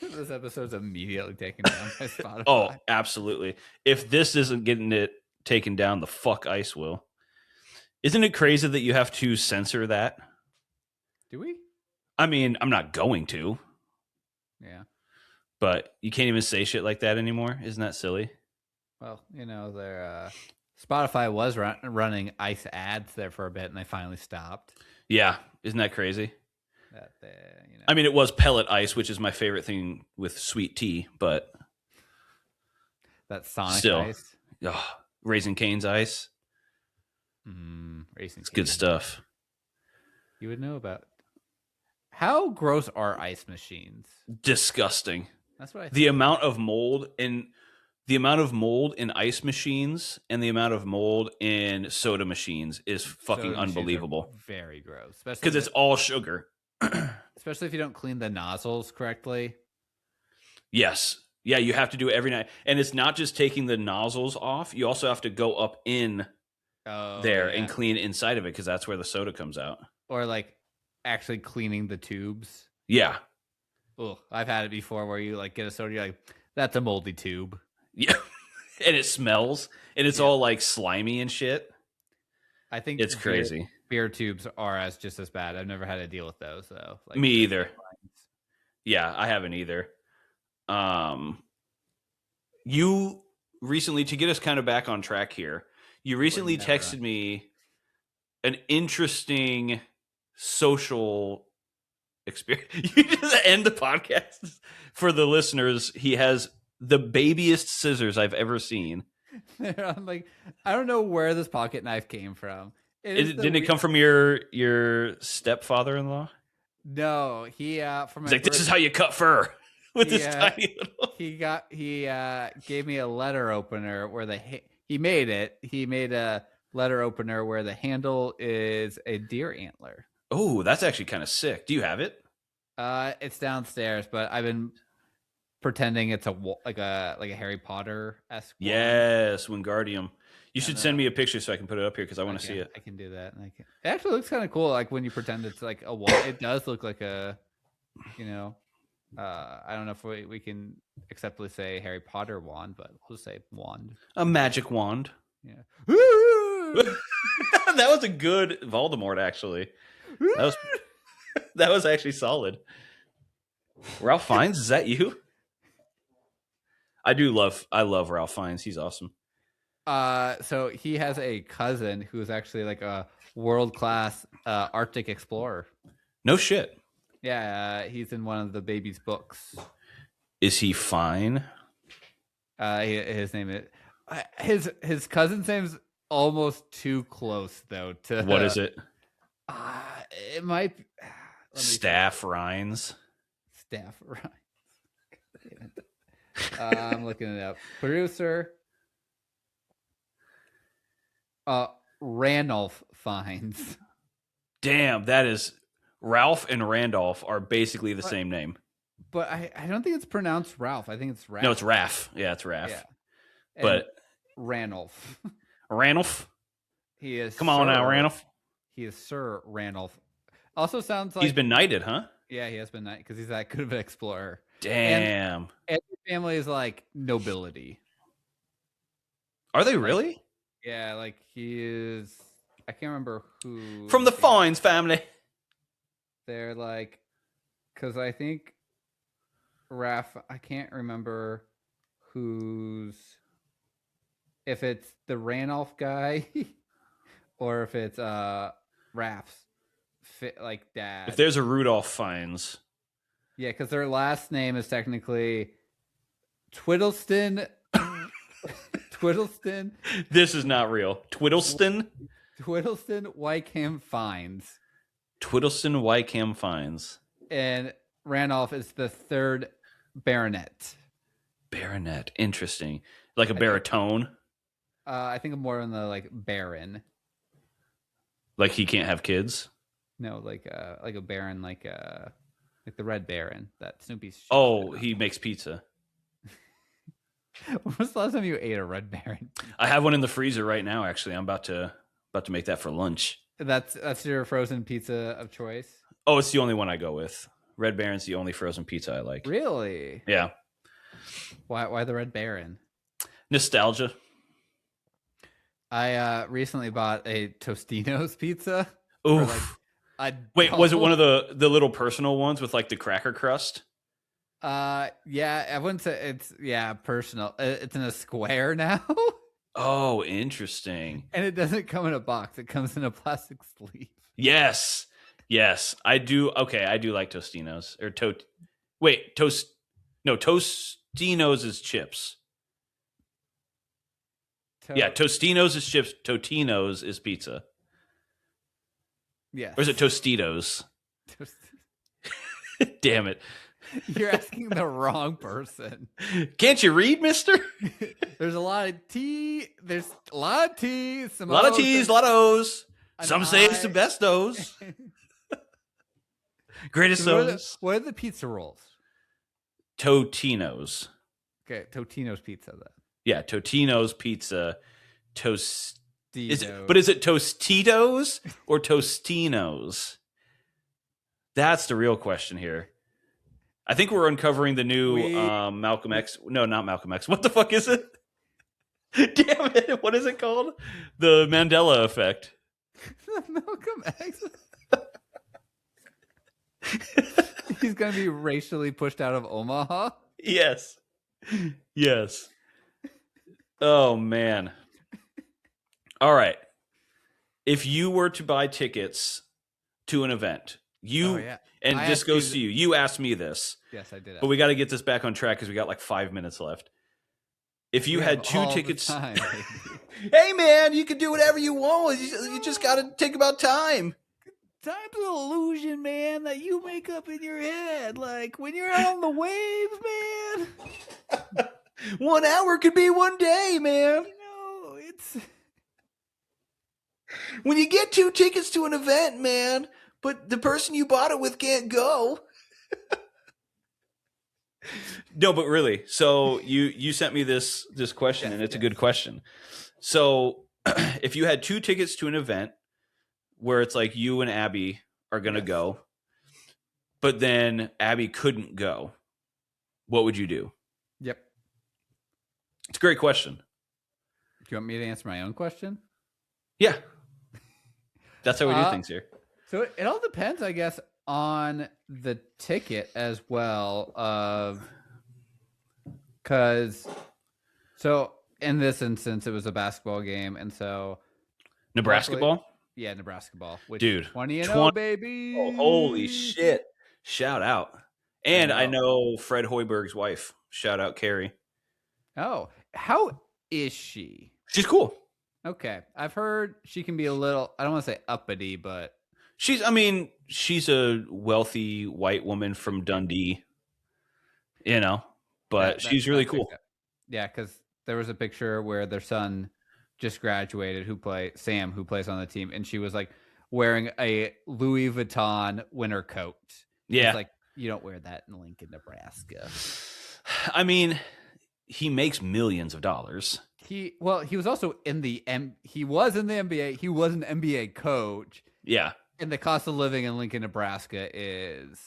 Speaker 2: This episode's immediately taken down by Spotify.
Speaker 1: Oh, absolutely. If this isn't getting it taken down, the fuck ice will. Isn't it crazy that you have to censor that?
Speaker 2: Do we?
Speaker 1: I mean, I'm not going to.
Speaker 2: Yeah.
Speaker 1: But you can't even say shit like that anymore. Isn't that silly?
Speaker 2: Well, you know, their Spotify was running ice ads there for a bit, and they finally stopped.
Speaker 1: Yeah. Isn't that crazy?
Speaker 2: That you know.
Speaker 1: I mean, it was pellet ice, which is my favorite thing with sweet tea, but
Speaker 2: that Sonic
Speaker 1: still,
Speaker 2: ice.
Speaker 1: Raising Cane's ice.
Speaker 2: Racing.
Speaker 1: It's good stuff.
Speaker 2: You would know about. How gross are ice machines?
Speaker 1: Disgusting.
Speaker 2: That's what I think.
Speaker 1: The amount of mold in ice machines and the amount of mold in soda machines is fucking unbelievable.
Speaker 2: Very gross.
Speaker 1: Because it's all sugar.
Speaker 2: Especially if you don't clean the nozzles correctly.
Speaker 1: Yes. Yeah, you have to do it every night. And it's not just taking the nozzles off. You also have to go up in and clean inside of it because that's where the soda comes out.
Speaker 2: Or like actually cleaning the tubes.
Speaker 1: Yeah.
Speaker 2: Oh, I've had it before where you like get a soda, you're like, that's a moldy tube.
Speaker 1: Yeah. And it smells and it's all like slimy and shit.
Speaker 2: I think
Speaker 1: it's crazy.
Speaker 2: Beer tubes are just as bad. I've never had to deal with those though. Like,
Speaker 1: me either. Yeah, I haven't either. You recently, to get us kind of back on track here, you recently texted me an interesting social experience. You just end the podcast for the listeners. He has the babiest scissors I've ever seen.
Speaker 2: I'm like, I don't know where this pocket knife came from.
Speaker 1: Didn't it come from your stepfather-in-law?
Speaker 2: No, he
Speaker 1: from. He's like, this is how you cut fur with this tiny little.
Speaker 2: He gave me a letter opener where he made a letter opener where the handle is a deer antler.
Speaker 1: Oh, that's actually kind of sick. Do you have it?
Speaker 2: It's downstairs, but I've been pretending it's like a Harry Potter-esque.
Speaker 1: Yes, Wingardium. You should send me a picture so I can put it up here because I want to see it.
Speaker 2: I can do that. It actually looks kind of cool. Like when you pretend it's like a wand. It does look like a, I don't know if we can acceptably say Harry Potter wand, but we'll just say wand.
Speaker 1: A magic wand.
Speaker 2: Yeah.
Speaker 1: That was a good Voldemort, actually. That was actually solid. Ralph Fiennes, is that you? I love Ralph Fiennes. He's awesome.
Speaker 2: So he has a cousin who's actually like a world-class Arctic explorer.
Speaker 1: No shit.
Speaker 2: Yeah, he's in one of the baby's books.
Speaker 1: Is he fine?
Speaker 2: His name is his cousin's name's almost too close though. To
Speaker 1: What is it?
Speaker 2: It might be,
Speaker 1: Staff Rhines.
Speaker 2: Staff Rhines. I'm looking it up. Producer. Randolph Fiennes.
Speaker 1: Damn, that is Ralph and Randolph are basically the same name.
Speaker 2: But I don't think it's pronounced Ralph. I think it's Raph.
Speaker 1: No, it's Raff. Yeah, it's Raff.
Speaker 2: Yeah.
Speaker 1: But
Speaker 2: Ranulph.
Speaker 1: Ranulph?
Speaker 2: He is.
Speaker 1: Come on now, Ranulph.
Speaker 2: He is Sir Ranulph. Also sounds like
Speaker 1: he's been knighted, huh?
Speaker 2: Yeah, he has been knighted because he's that good of an explorer.
Speaker 1: Damn.
Speaker 2: And his family is like nobility.
Speaker 1: Are they really?
Speaker 2: Yeah, like he is. I can't remember who.
Speaker 1: From the Fiennes family.
Speaker 2: They're like, because I think Raph. I can't remember who's. If it's the Ranulph guy, or if it's Raph's, like dad.
Speaker 1: If there's a Rudolph Fiennes.
Speaker 2: Yeah, because their last name is technically Twiddleston. Twiddleston.
Speaker 1: This is not real. Twiddleston?
Speaker 2: Twiddleston Wycombe Fiennes.
Speaker 1: Twiddleston Wycombe Fiennes.
Speaker 2: And Randolph is the third baronet.
Speaker 1: Baronet. Interesting. Like a baritone?
Speaker 2: I think I'm more on the like baron.
Speaker 1: Like he can't have kids?
Speaker 2: No, like a baron, like the Red Baron that Snoopy's.
Speaker 1: Oh, he makes pizza.
Speaker 2: When was the last time you ate a Red Baron?
Speaker 1: I have one in the freezer right now. Actually, I'm about to make that for lunch.
Speaker 2: That's your frozen pizza of choice.
Speaker 1: Oh, it's the only one I go with. Red Baron's the only frozen pizza I like.
Speaker 2: Really?
Speaker 1: Yeah.
Speaker 2: Why the Red Baron?
Speaker 1: Nostalgia.
Speaker 2: I recently bought a Tostino's pizza.
Speaker 1: Oof. Wait, was it one of the little personal ones with like the cracker crust?
Speaker 2: Yeah, I wouldn't say it's personal. It's in a square now.
Speaker 1: Oh, interesting.
Speaker 2: And it doesn't come in a box. It comes in a plastic sleeve.
Speaker 1: Yes. I do. Okay, I do like Tostino's or Tostino's is chips. Yeah, Tostino's is chips. Totino's is pizza.
Speaker 2: Yeah.
Speaker 1: Or is it Tostitos? Damn it.
Speaker 2: You're asking the wrong person.
Speaker 1: Can't you read, mister?
Speaker 2: There's a lot of T. There's a lot of T's.
Speaker 1: A lot of T's, a lot of O's. Some say it's the best O's. Greatest O's.
Speaker 2: What are the pizza rolls?
Speaker 1: Totino's.
Speaker 2: Okay, Totino's pizza then.
Speaker 1: Yeah, Totino's pizza. Is it Tostitos or Tostinos? That's the real question here. I think we're uncovering the new Malcolm X. No, not Malcolm X. What the fuck is it? Damn it. What is it called? The Mandela effect.
Speaker 2: Malcolm X. He's going to be racially pushed out of Omaha?
Speaker 1: Yes. Oh, man. All right. If you were to buy tickets to an event, and this goes to you. You asked me this.
Speaker 2: Yes, I did.
Speaker 1: But we got to get this back on track because we got like 5 minutes left. If you had 2 tickets... Hey, man, you can do whatever you want. You just got to think about time.
Speaker 2: Time's an illusion, man, that you make up in your head. Like, when you're out on the waves, man.
Speaker 1: 1 hour could be 1 day, man.
Speaker 2: It's...
Speaker 1: When you get 2 tickets to an event, man, but the person you bought it with can't go. No, but really. So you sent me this question, and it's a good question. So if you had 2 tickets to an event where it's like you and Abby are going to go, but then Abby couldn't go, what would you do?
Speaker 2: Yep.
Speaker 1: It's a great question.
Speaker 2: Do you want me to answer my own question?
Speaker 1: Yeah. That's how we do things here.
Speaker 2: So it all depends, I guess, on the ticket as well. So in this instance, it was a basketball game, and so
Speaker 1: Nebraska ball?
Speaker 2: Yeah, Nebraska ball. Which
Speaker 1: Dude,
Speaker 2: 20-0,
Speaker 1: 20. Oh, holy
Speaker 2: baby.
Speaker 1: shit. Shout out.
Speaker 2: I
Speaker 1: And I
Speaker 2: know.
Speaker 1: know Fred Hoiberg's wife. Shout out Carrie.
Speaker 2: Oh, how is she?
Speaker 1: She's cool.
Speaker 2: Okay, I've heard she can be a little. I don't want to say uppity, but
Speaker 1: She's a wealthy white woman from Dundee, but she's really
Speaker 2: that checks
Speaker 1: cool.
Speaker 2: out. Yeah, because there was a picture where their son just graduated, who plays on the team, and she was like wearing a Louis Vuitton winter coat.
Speaker 1: Yeah.
Speaker 2: It's like, you don't wear that in Lincoln, Nebraska.
Speaker 1: I mean, he makes millions of dollars.
Speaker 2: He was also in the he was in the NBA. He was an NBA coach.
Speaker 1: Yeah.
Speaker 2: And the cost of living in Lincoln, Nebraska is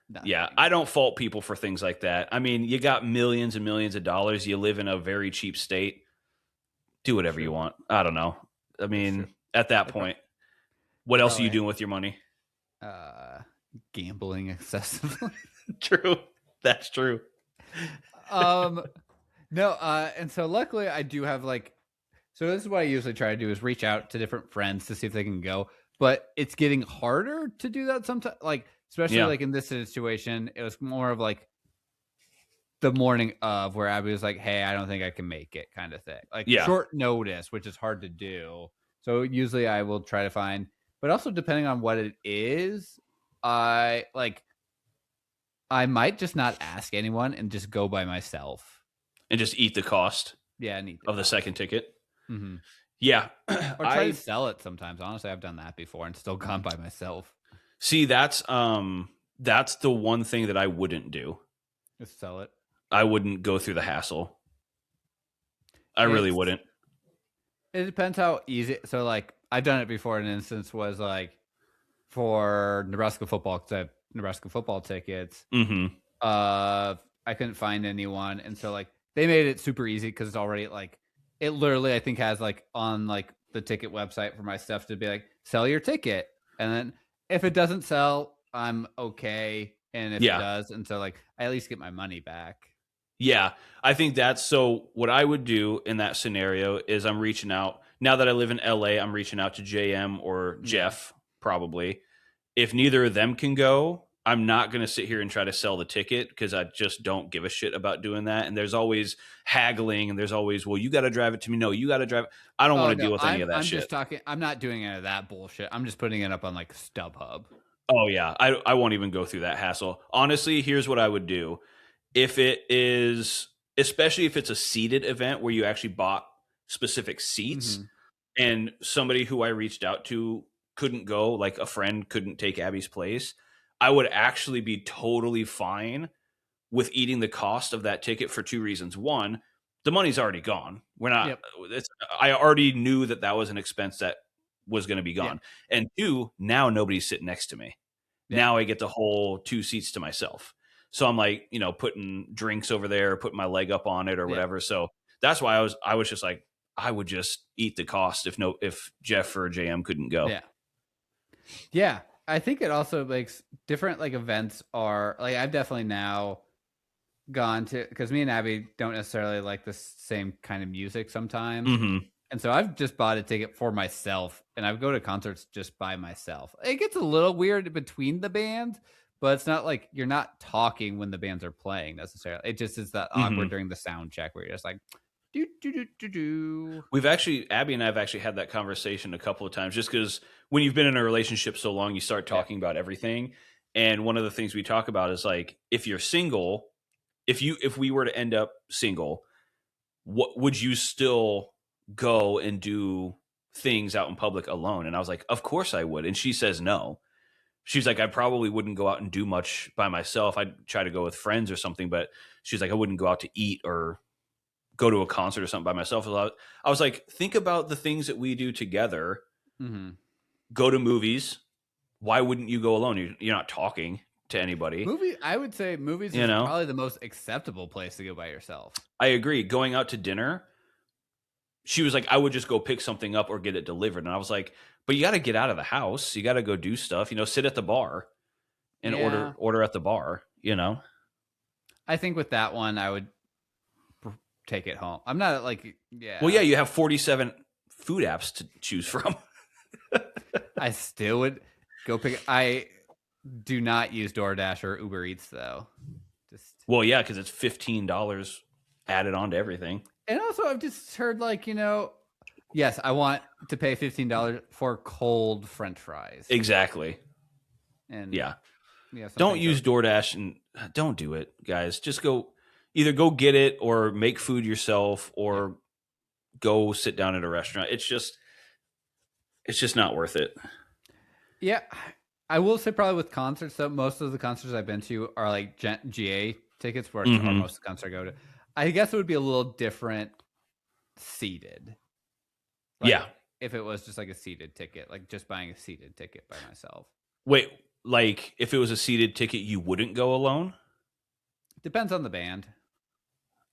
Speaker 2: nothing.
Speaker 1: Yeah, I don't fault people for things like that. I mean, you got millions and millions of dollars. You live in a very cheap state. Do whatever you want. I don't know. I mean, at that point, what else are you doing with your money?
Speaker 2: Gambling excessively.
Speaker 1: True. That's true.
Speaker 2: No, and so luckily I do have so this is what I usually try to do is reach out to different friends to see if they can go. But it's getting harder to do that sometimes. Especially in this situation, it was more of the morning of where Abby was like, "Hey, I don't think I can make it," kind of thing. Short notice, which is hard to do. So usually I will try to find, but also depending on what it is, I might just not ask anyone and just go by myself
Speaker 1: and just eat the cost.
Speaker 2: Yeah,
Speaker 1: the second ticket.
Speaker 2: Mm-hmm.
Speaker 1: Yeah.
Speaker 2: Or try to sell it sometimes. Honestly, I've done that before and still gone by myself.
Speaker 1: See, that's the one thing that I wouldn't do.
Speaker 2: Just sell it.
Speaker 1: I wouldn't go through the hassle. I really wouldn't.
Speaker 2: It depends how easy. So I've done it before. An instance was for Nebraska football, because I have Nebraska football tickets.
Speaker 1: Mm-hmm.
Speaker 2: I couldn't find anyone. And so they made it super easy because it's already it literally, I think, has on the ticket website for my stuff to be sell your ticket. And then if it doesn't sell, I'm okay. And if it does, and so I at least get my money back.
Speaker 1: Yeah, I think that's so. What I would do in that scenario is I'm reaching out. Now that I live in LA, I'm reaching out to JM or Jeff, probably. If neither of them can go, I'm not going to sit here and try to sell the ticket because I just don't give a shit about doing that. And there's always haggling, and there's always, well, you got to drive it to me. No, you got to drive it. I don't want to deal with any of that shit.
Speaker 2: I'm not doing any of that bullshit. I'm just putting it up on StubHub.
Speaker 1: Oh, yeah. I won't even go through that hassle. Honestly, here's what I would do. If it is, especially if it's a seated event where you actually bought specific seats, and somebody who I reached out to couldn't go, like a friend couldn't take Abby's place, I would actually be totally fine with eating the cost of that ticket for two reasons. One, the money's already gone. We're not, I already knew that was an expense that was going to be gone. Yeah. And two, now nobody's sitting next to me. Yeah. Now I get the whole two seats to myself. So I'm putting drinks over there, putting my leg up on it or whatever. So that's why I was just I would just eat the cost if Jeff or JM couldn't go.
Speaker 2: Yeah. Yeah. I think it also makes different events are I've definitely now gone to, because me and Abby don't necessarily like the same kind of music sometimes.
Speaker 1: Mm-hmm.
Speaker 2: And so I've just bought a ticket for myself, and I go to concerts just by myself. It gets a little weird between the bands, but it's not you're not talking when the bands are playing necessarily. It just is that awkward during the sound check where you're just do, do, do, do, do.
Speaker 1: Abby and I have actually had that conversation a couple of times, just because when you've been in a relationship so long, you start talking about everything. And one of the things we talk about is if you're single, if we were to end up single, what would you still go and do things out in public alone? And I was like, of course I would. And she says no. She's like, I probably wouldn't go out and do much by myself. I'd try to go with friends or something, but she's like, I wouldn't go out to eat or go to a concert or something by myself. I was like, think about the things that we do together.
Speaker 2: Mm-hmm.
Speaker 1: Go to movies. Why wouldn't you go alone? You're not talking to anybody.
Speaker 2: I would say movies is probably the most acceptable place to go by yourself.
Speaker 1: I agree. Going out to dinner, she was like, I would just go pick something up or get it delivered. And I was like, but you got to get out of the house. You got to go do stuff, sit at the bar and order at the bar,
Speaker 2: I think with that one, I would take it home. I'm not
Speaker 1: Well, yeah, you have 47 food apps to choose from.
Speaker 2: I still would go pick. I do not use DoorDash or Uber Eats though. Just
Speaker 1: Well, yeah, because it's $15 added on to everything.
Speaker 2: and also I've just heard like yes, I want to pay $15 for cold French fries.
Speaker 1: Exactly.
Speaker 2: And
Speaker 1: Yeah. Don't
Speaker 2: something
Speaker 1: use DoorDash and don't do it, guys. Just either go get it or make food yourself or go sit down at a restaurant. It's just not worth it.
Speaker 2: Yeah, I will say probably with concerts though, most of the concerts I've been to are like GA tickets, where are most of the concerts I go to. I guess it would be a little different seated. Like,
Speaker 1: yeah.
Speaker 2: If it was just like a seated ticket, like just buying a seated ticket by myself.
Speaker 1: Wait, like if it was a seated ticket, you wouldn't go alone?
Speaker 2: Depends on the band.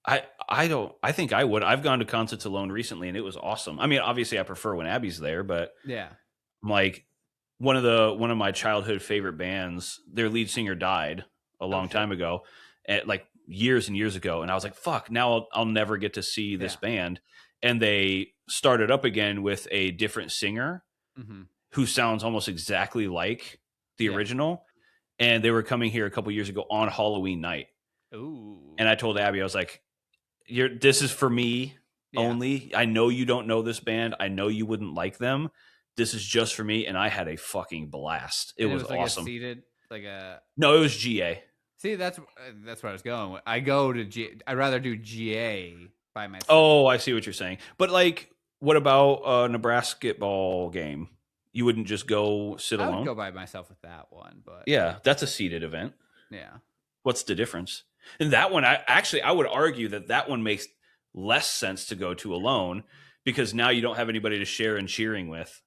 Speaker 1: I think I would. I've gone to concerts alone recently and it was awesome. I mean, obviously I prefer when Abby's there, but
Speaker 2: yeah.
Speaker 1: I'm like one of my childhood favorite bands, their lead singer died a long time ago, like years and years ago. And I was like, fuck, now I'll never get to see this band. And they started up again with a different singer who sounds almost exactly like the original. And they were coming here a couple years ago on Halloween night.
Speaker 2: Ooh.
Speaker 1: And I told Abby, I was like, this is for me only. I know you don't know this band. I know you wouldn't like them. This is just for me. And I had a fucking blast. It was
Speaker 2: like
Speaker 1: awesome.
Speaker 2: No,
Speaker 1: it was GA.
Speaker 2: See, that's where I was going with. I go to GA. I'd rather do GA by myself.
Speaker 1: Oh, I see what you're saying. But like, what about a Nebraska ball game? You wouldn't just go sit alone?
Speaker 2: I would go by myself with that one. But
Speaker 1: yeah, that's a seated event.
Speaker 2: Yeah.
Speaker 1: What's the difference? And that one, I would argue that one makes less sense to go to alone because now you don't have anybody to share and cheering with.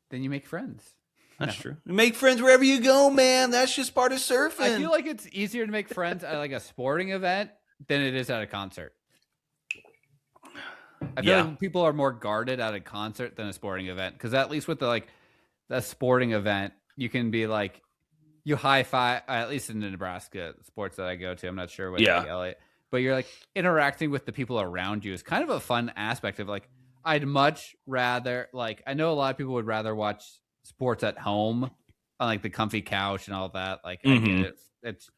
Speaker 2: Then you make friends.
Speaker 1: That's true. You make friends wherever you go, man. That's just part of surfing.
Speaker 2: I feel like it's easier to make friends at like a sporting event than it is at a concert. I feel like people are more guarded at a concert than a sporting event because at least with the sporting event, you can be like, you high five, at least in the Nebraska sports that I go to. I'm not sure what LA, but you're like interacting with the people around you is kind of a fun aspect of like, I'd much rather I know a lot of people would rather watch sports at home on like the comfy couch and all that. Like I get it. It's,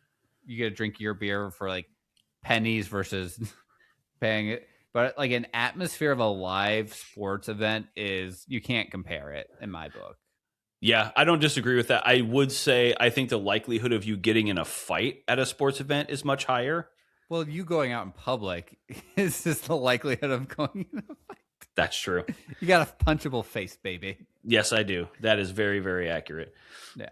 Speaker 2: you get to drink your beer for like pennies versus paying it. But like an atmosphere of a live sports event you can't compare it in my book.
Speaker 1: Yeah, I don't disagree with that. I would say I think the likelihood of you getting in a fight at a sports event is much higher.
Speaker 2: Well, you going out in public is just the likelihood of going in a fight.
Speaker 1: That's true.
Speaker 2: You got a punchable face, baby.
Speaker 1: Yes, I do. That is very, very accurate.
Speaker 2: Yeah.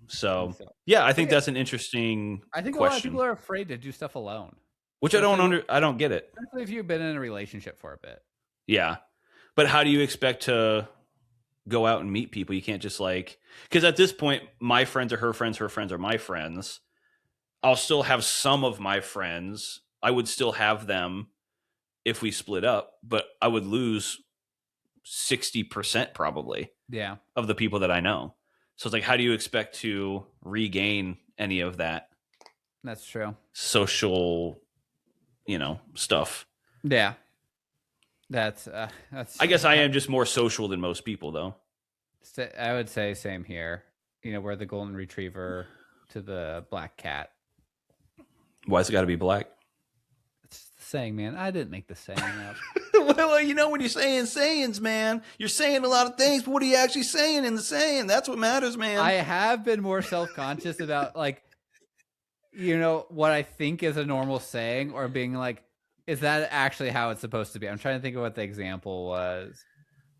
Speaker 1: So yeah, I think that's an interesting
Speaker 2: I think
Speaker 1: question.
Speaker 2: A lot of people are afraid to do stuff alone.
Speaker 1: Which I don't get it.
Speaker 2: Especially if you've been in a relationship for a bit.
Speaker 1: Yeah. But how do you expect to go out and meet people? You can't just because at this point, my friends are her friends are my friends. I'll still have some of my friends. I would still have them if we split up, but I would lose 60% probably of the people that I know. So it's like, how do you expect to regain any of that?
Speaker 2: That's true.
Speaker 1: Social, stuff.
Speaker 2: Yeah. That's
Speaker 1: I guess I am just more social than most people, though.
Speaker 2: I would say same here. We're the golden retriever to the black cat.
Speaker 1: Why's it got to be black?
Speaker 2: It's the saying, man. I didn't make the saying up.
Speaker 1: Well, when you're saying sayings, man, you're saying a lot of things, but what are you actually saying in the saying? That's what matters, man.
Speaker 2: I have been more self-conscious about what I think is a normal saying or being like, is that actually how it's supposed to be? I'm trying to think of what the example was,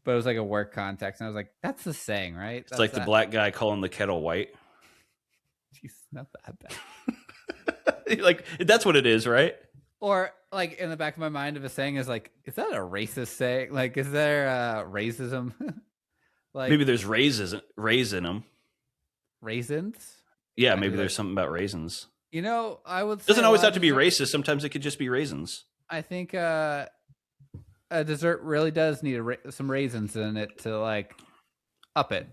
Speaker 2: but it was like a work context. And I was like, that's the saying, right?
Speaker 1: It's like the black guy calling the kettle white.
Speaker 2: Jeez, not that bad.
Speaker 1: That's what it is, right?
Speaker 2: Or in the back of my mind of a saying is is that a racist saying? Is there racism?
Speaker 1: Maybe there's raisins in them.
Speaker 2: Raisins?
Speaker 1: Yeah, maybe there's something about raisins.
Speaker 2: I would say
Speaker 1: doesn't always have to be racist. Sometimes it could just be raisins.
Speaker 2: I think a dessert really does need some raisins in it to up it.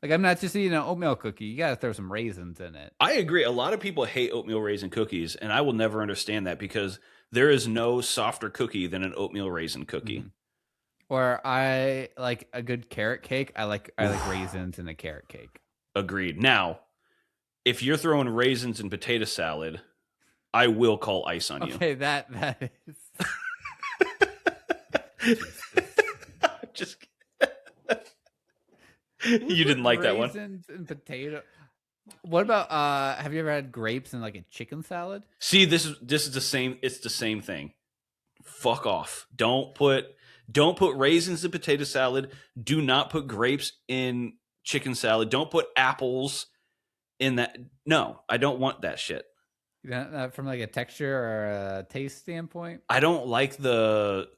Speaker 2: I'm not just eating an oatmeal cookie. You got to throw some raisins in it.
Speaker 1: I agree. A lot of people hate oatmeal raisin cookies, and I will never understand that because there is no softer cookie than an oatmeal raisin cookie.
Speaker 2: Or I like a good carrot cake. I like raisins in a carrot cake.
Speaker 1: Agreed. Now, if you're throwing raisins in potato salad, I will call ice on you.
Speaker 2: Okay, that is.
Speaker 1: Just you didn't like that one.
Speaker 2: Raisins and potato. What about have you ever had grapes in like a chicken salad?
Speaker 1: See, this is the same. It's the same thing. Fuck off. Don't put raisins in potato salad. Do not put grapes in chicken salad. Don't put apples in that. No, I don't want that shit.
Speaker 2: From like a texture or a taste standpoint.
Speaker 1: I don't like the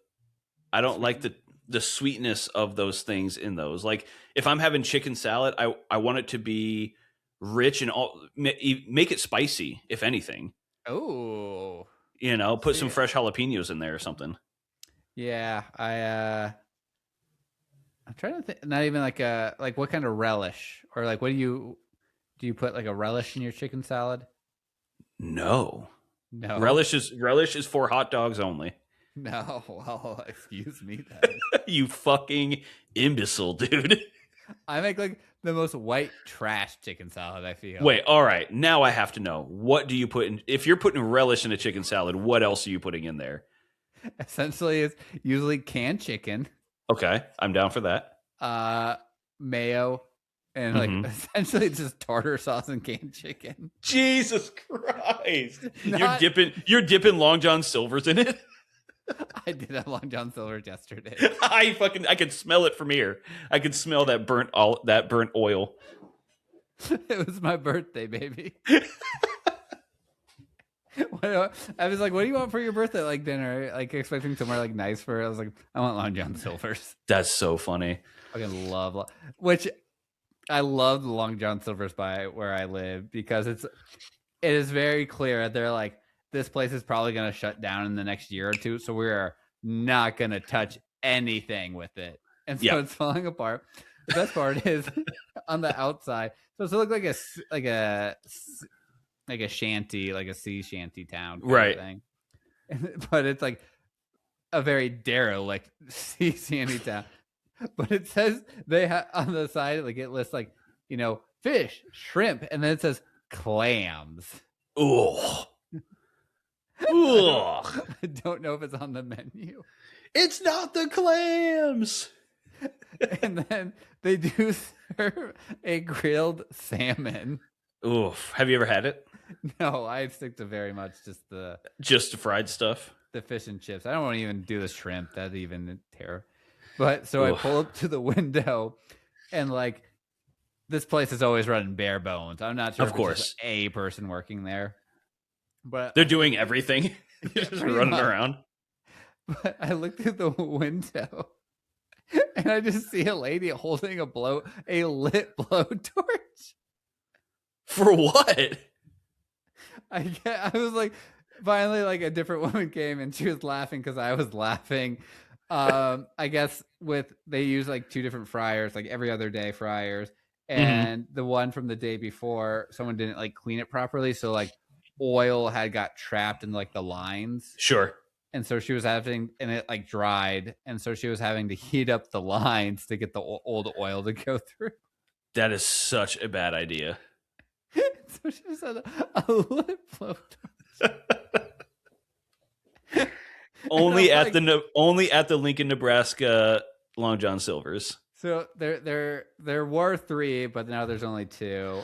Speaker 1: sweetness of those things in those. Like if I'm having chicken salad, I want it to be rich and all. Make it spicy, if anything.
Speaker 2: Oh,
Speaker 1: Put some fresh jalapenos in there or something.
Speaker 2: Yeah, I'm trying to think. Not even like what kind of relish or like what do you put like a relish in your chicken salad?
Speaker 1: No.
Speaker 2: No.
Speaker 1: Relish is for hot dogs only.
Speaker 2: No. Well, excuse me then.
Speaker 1: You fucking imbecile, dude.
Speaker 2: I make like the most white trash chicken salad, I feel.
Speaker 1: Wait, all right. Now I have to know. What do you put in? If you're putting relish in a chicken salad, what else are you putting in there?
Speaker 2: Essentially, it's usually canned chicken.
Speaker 1: Okay, I'm down for that.
Speaker 2: Mayo, and like essentially it's just tartar sauce and canned chicken.
Speaker 1: Jesus Christ! You're dipping Long John Silver's in it.
Speaker 2: I did have Long John Silver's yesterday.
Speaker 1: I could smell it from here. I could smell that burnt oil.
Speaker 2: It was my birthday, baby. I was like, "What do you want for your birthday? Like dinner? Like expecting somewhere like nice for?" I was like, "I want Long John Silver's."
Speaker 1: That's so funny.
Speaker 2: I fucking love, which I love the Long John Silver's by where I live because it is very clear that they're like, this place is probably going to shut down in the next year or two, so we're not going to touch anything with it. And so it's falling apart. The best part is on the outside. So it's look like a shanty, like a sea shanty town,
Speaker 1: right?
Speaker 2: Thing. But it's like a very derelict sea shanty town. But it says they have on the side, like it lists like fish, shrimp, and then it says clams.
Speaker 1: Ugh.
Speaker 2: Ugh. I don't know if it's on the menu.
Speaker 1: It's not the clams.
Speaker 2: And then they do serve a grilled salmon.
Speaker 1: Oof. Have you ever had it?
Speaker 2: No, I stick to very much just the
Speaker 1: fried stuff.
Speaker 2: The fish and chips. I don't want to even do the shrimp. That's even terror. But so I pull up to the window and like this place is always running bare bones. I'm not sure
Speaker 1: of course.
Speaker 2: Just a person working there. But
Speaker 1: they're doing everything. Just running around.
Speaker 2: But I look through the window and I just see a lady holding a lit blowtorch.
Speaker 1: For what?
Speaker 2: I was like, finally, like a different woman came and she was laughing because I was laughing. I guess they use like two different fryers, like every other day fryers, and the one from the day before, someone didn't like clean it properly, so like oil had got trapped in like the lines.
Speaker 1: Sure.
Speaker 2: And so she was and it like dried, and so she was having to heat up the lines to get the old oil to go through.
Speaker 1: That is such a bad idea.
Speaker 2: So she just had a lit blowtorch.
Speaker 1: only at the Lincoln, Nebraska Long John Silver's.
Speaker 2: So there were 3, but now there's only 2.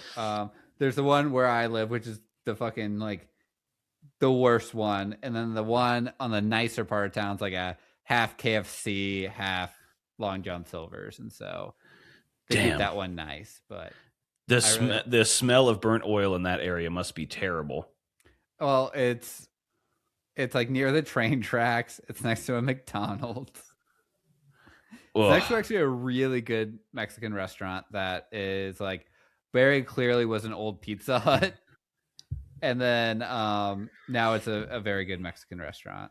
Speaker 2: There's the one where I live, which is the fucking like the worst one, and then the one on the nicer part of town's like a half KFC, half Long John Silver's, and so they keep that one nice. But
Speaker 1: the smell of burnt oil in that area must be terrible.
Speaker 2: Well, it's like near the train tracks. It's next to a McDonald's. It's next to actually a really good Mexican restaurant that is like very clearly was an old Pizza Hut. And then now it's a very good Mexican restaurant.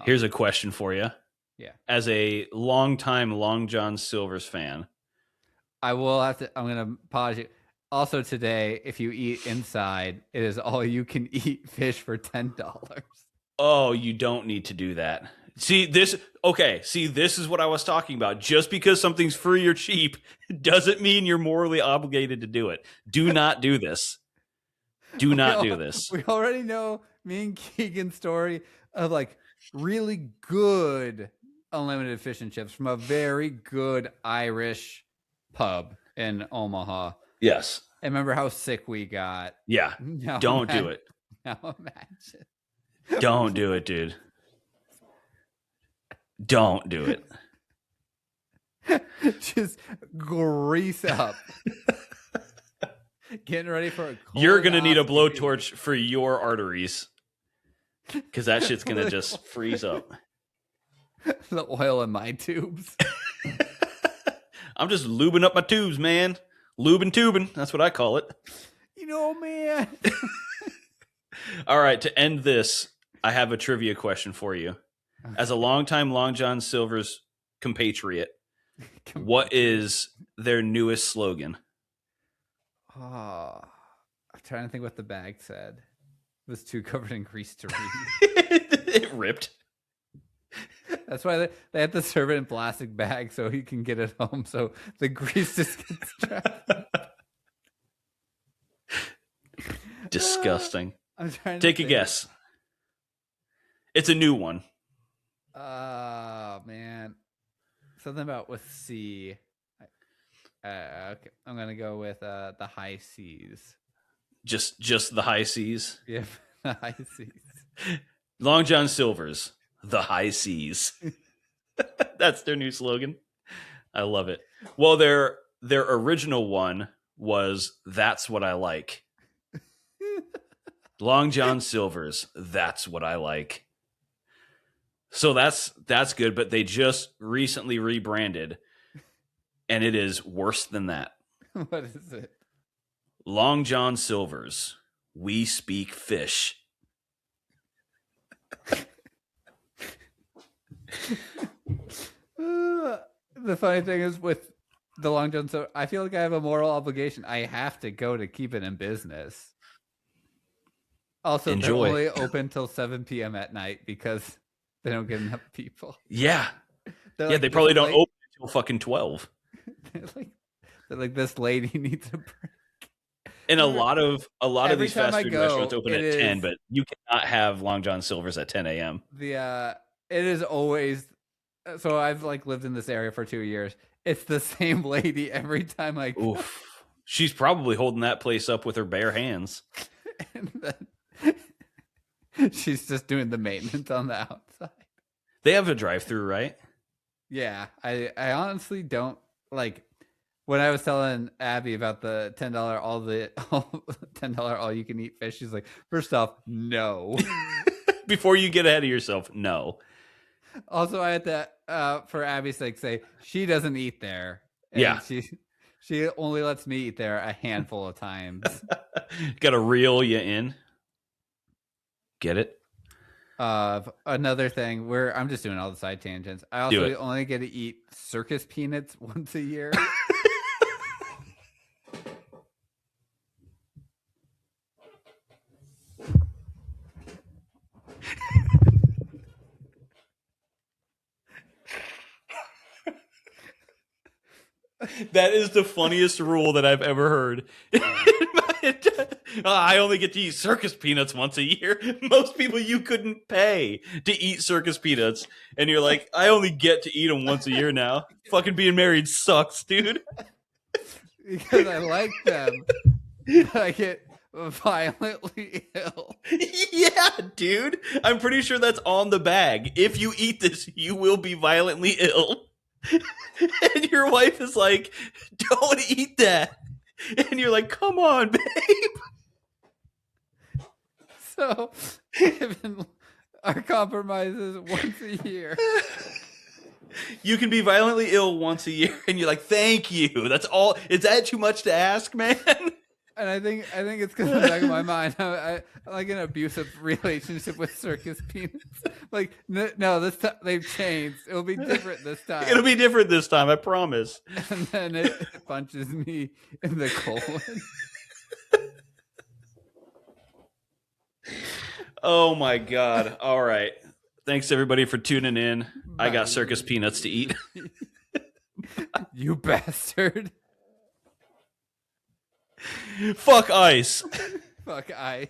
Speaker 1: Here's a question for you.
Speaker 2: Yeah.
Speaker 1: As a longtime Long John Silver's fan,
Speaker 2: I'm going to pause you. Also today, if you eat inside, it is all you can eat fish for $10.
Speaker 1: Oh, you don't need to do that. See this? Okay. See, this is what I was talking about. Just because something's free or cheap doesn't mean you're morally obligated to do it. Do not do this. Do not do this.
Speaker 2: We already know me and Keegan's story of like really good unlimited fish and chips from a very good Irish pub in Omaha.
Speaker 1: Yes.
Speaker 2: And remember how sick we got.
Speaker 1: Yeah. Don't do it.
Speaker 2: Now imagine.
Speaker 1: Don't do it, dude. Don't do it.
Speaker 2: Just grease up. Getting ready for a
Speaker 1: You're going to need a blowtorch for your arteries. Because that shit's going to just freeze up.
Speaker 2: The oil in my tubes.
Speaker 1: I'm just lubing up my tubes, man. Lubing tubing. That's what I call it.
Speaker 2: You know, man.
Speaker 1: All right. To end this, I have a trivia question for you. As a longtime Long John Silver's compatriot, what is their newest slogan?
Speaker 2: Oh, I'm trying to think what the bag said. It was too covered in grease to read.
Speaker 1: It ripped.
Speaker 2: That's why they have to serve it in plastic bags so he can get it home. So the grease just gets trapped.
Speaker 1: Disgusting.
Speaker 2: I'm trying to
Speaker 1: take a guess. It's a new one.
Speaker 2: Oh man, something about with C. Okay, I'm gonna go with the high seas.
Speaker 1: Just the high seas.
Speaker 2: Yeah, the high seas.
Speaker 1: Long John Silver's the high seas. That's their new slogan. I love it. Well, their original one was "That's what I like." Long John Silver's "That's what I like." So that's good, but they just recently rebranded, and it is worse than that.
Speaker 2: What is it?
Speaker 1: Long John Silver's "We Speak Fish."
Speaker 2: The funny thing is with the Long John Silver, I feel like I have a moral obligation. I have to go to keep it in business. Also,
Speaker 1: Enjoy.
Speaker 2: they're only open till 7 p.m. at night because they don't get enough people.
Speaker 1: Yeah.
Speaker 2: They're
Speaker 1: Yeah,
Speaker 2: like,
Speaker 1: they probably don't
Speaker 2: late.
Speaker 1: open until fucking 12.
Speaker 2: they're like this lady needs a break.
Speaker 1: And a lot of
Speaker 2: Every
Speaker 1: these
Speaker 2: time
Speaker 1: fast
Speaker 2: I
Speaker 1: food
Speaker 2: go,
Speaker 1: restaurants open
Speaker 2: it
Speaker 1: at 10,
Speaker 2: is-
Speaker 1: but you cannot have Long John Silver's at 10 a.m.
Speaker 2: It is always, so I've like lived in this area for 2 years. It's the same lady every time I go.
Speaker 1: Oof. She's probably holding that place up with her bare hands.
Speaker 2: And then she's just doing the maintenance on the outside.
Speaker 1: They have a drive-through, right?
Speaker 2: Yeah, I honestly don't like. When I was telling Abby about the $10 $10 all you can eat fish, she's like, first off, no.
Speaker 1: Before you get ahead of yourself, no.
Speaker 2: Also, I had to for Abby's sake say she doesn't eat there. And
Speaker 1: Yeah.
Speaker 2: she only lets me eat there a handful of times.
Speaker 1: Got to reel you in. Get it?
Speaker 2: Another thing where I'm just doing all the side tangents. I also only get to eat Circus peanuts once a year.
Speaker 1: That is the funniest rule that I've ever heard. I only get to eat circus peanuts once a year. Most people you couldn't pay to eat circus peanuts. And you're like, I only get to eat them once a year now. Fucking being married sucks, dude.
Speaker 2: Because I like them. I get violently ill.
Speaker 1: Yeah, dude. I'm pretty sure that's on the bag. If you eat this, you will be violently ill. And your wife is like, don't eat that. And you're like, come on, babe.
Speaker 2: So, given our compromises once a year.
Speaker 1: You can be violently ill once a year, and you're like, thank you. That's all. Is that too much to ask, man?
Speaker 2: And I think it's because in the back of my mind, I like an abusive relationship with circus peanuts. Like, no, this time they've changed. It'll be different this time.
Speaker 1: It'll be different this time, I promise.
Speaker 2: And then it punches me in the colon.
Speaker 1: Oh my God. All right. Thanks everybody for tuning in.
Speaker 2: Bye.
Speaker 1: I got circus peanuts to eat.
Speaker 2: You bastard.
Speaker 1: Fuck ice.
Speaker 2: Fuck I.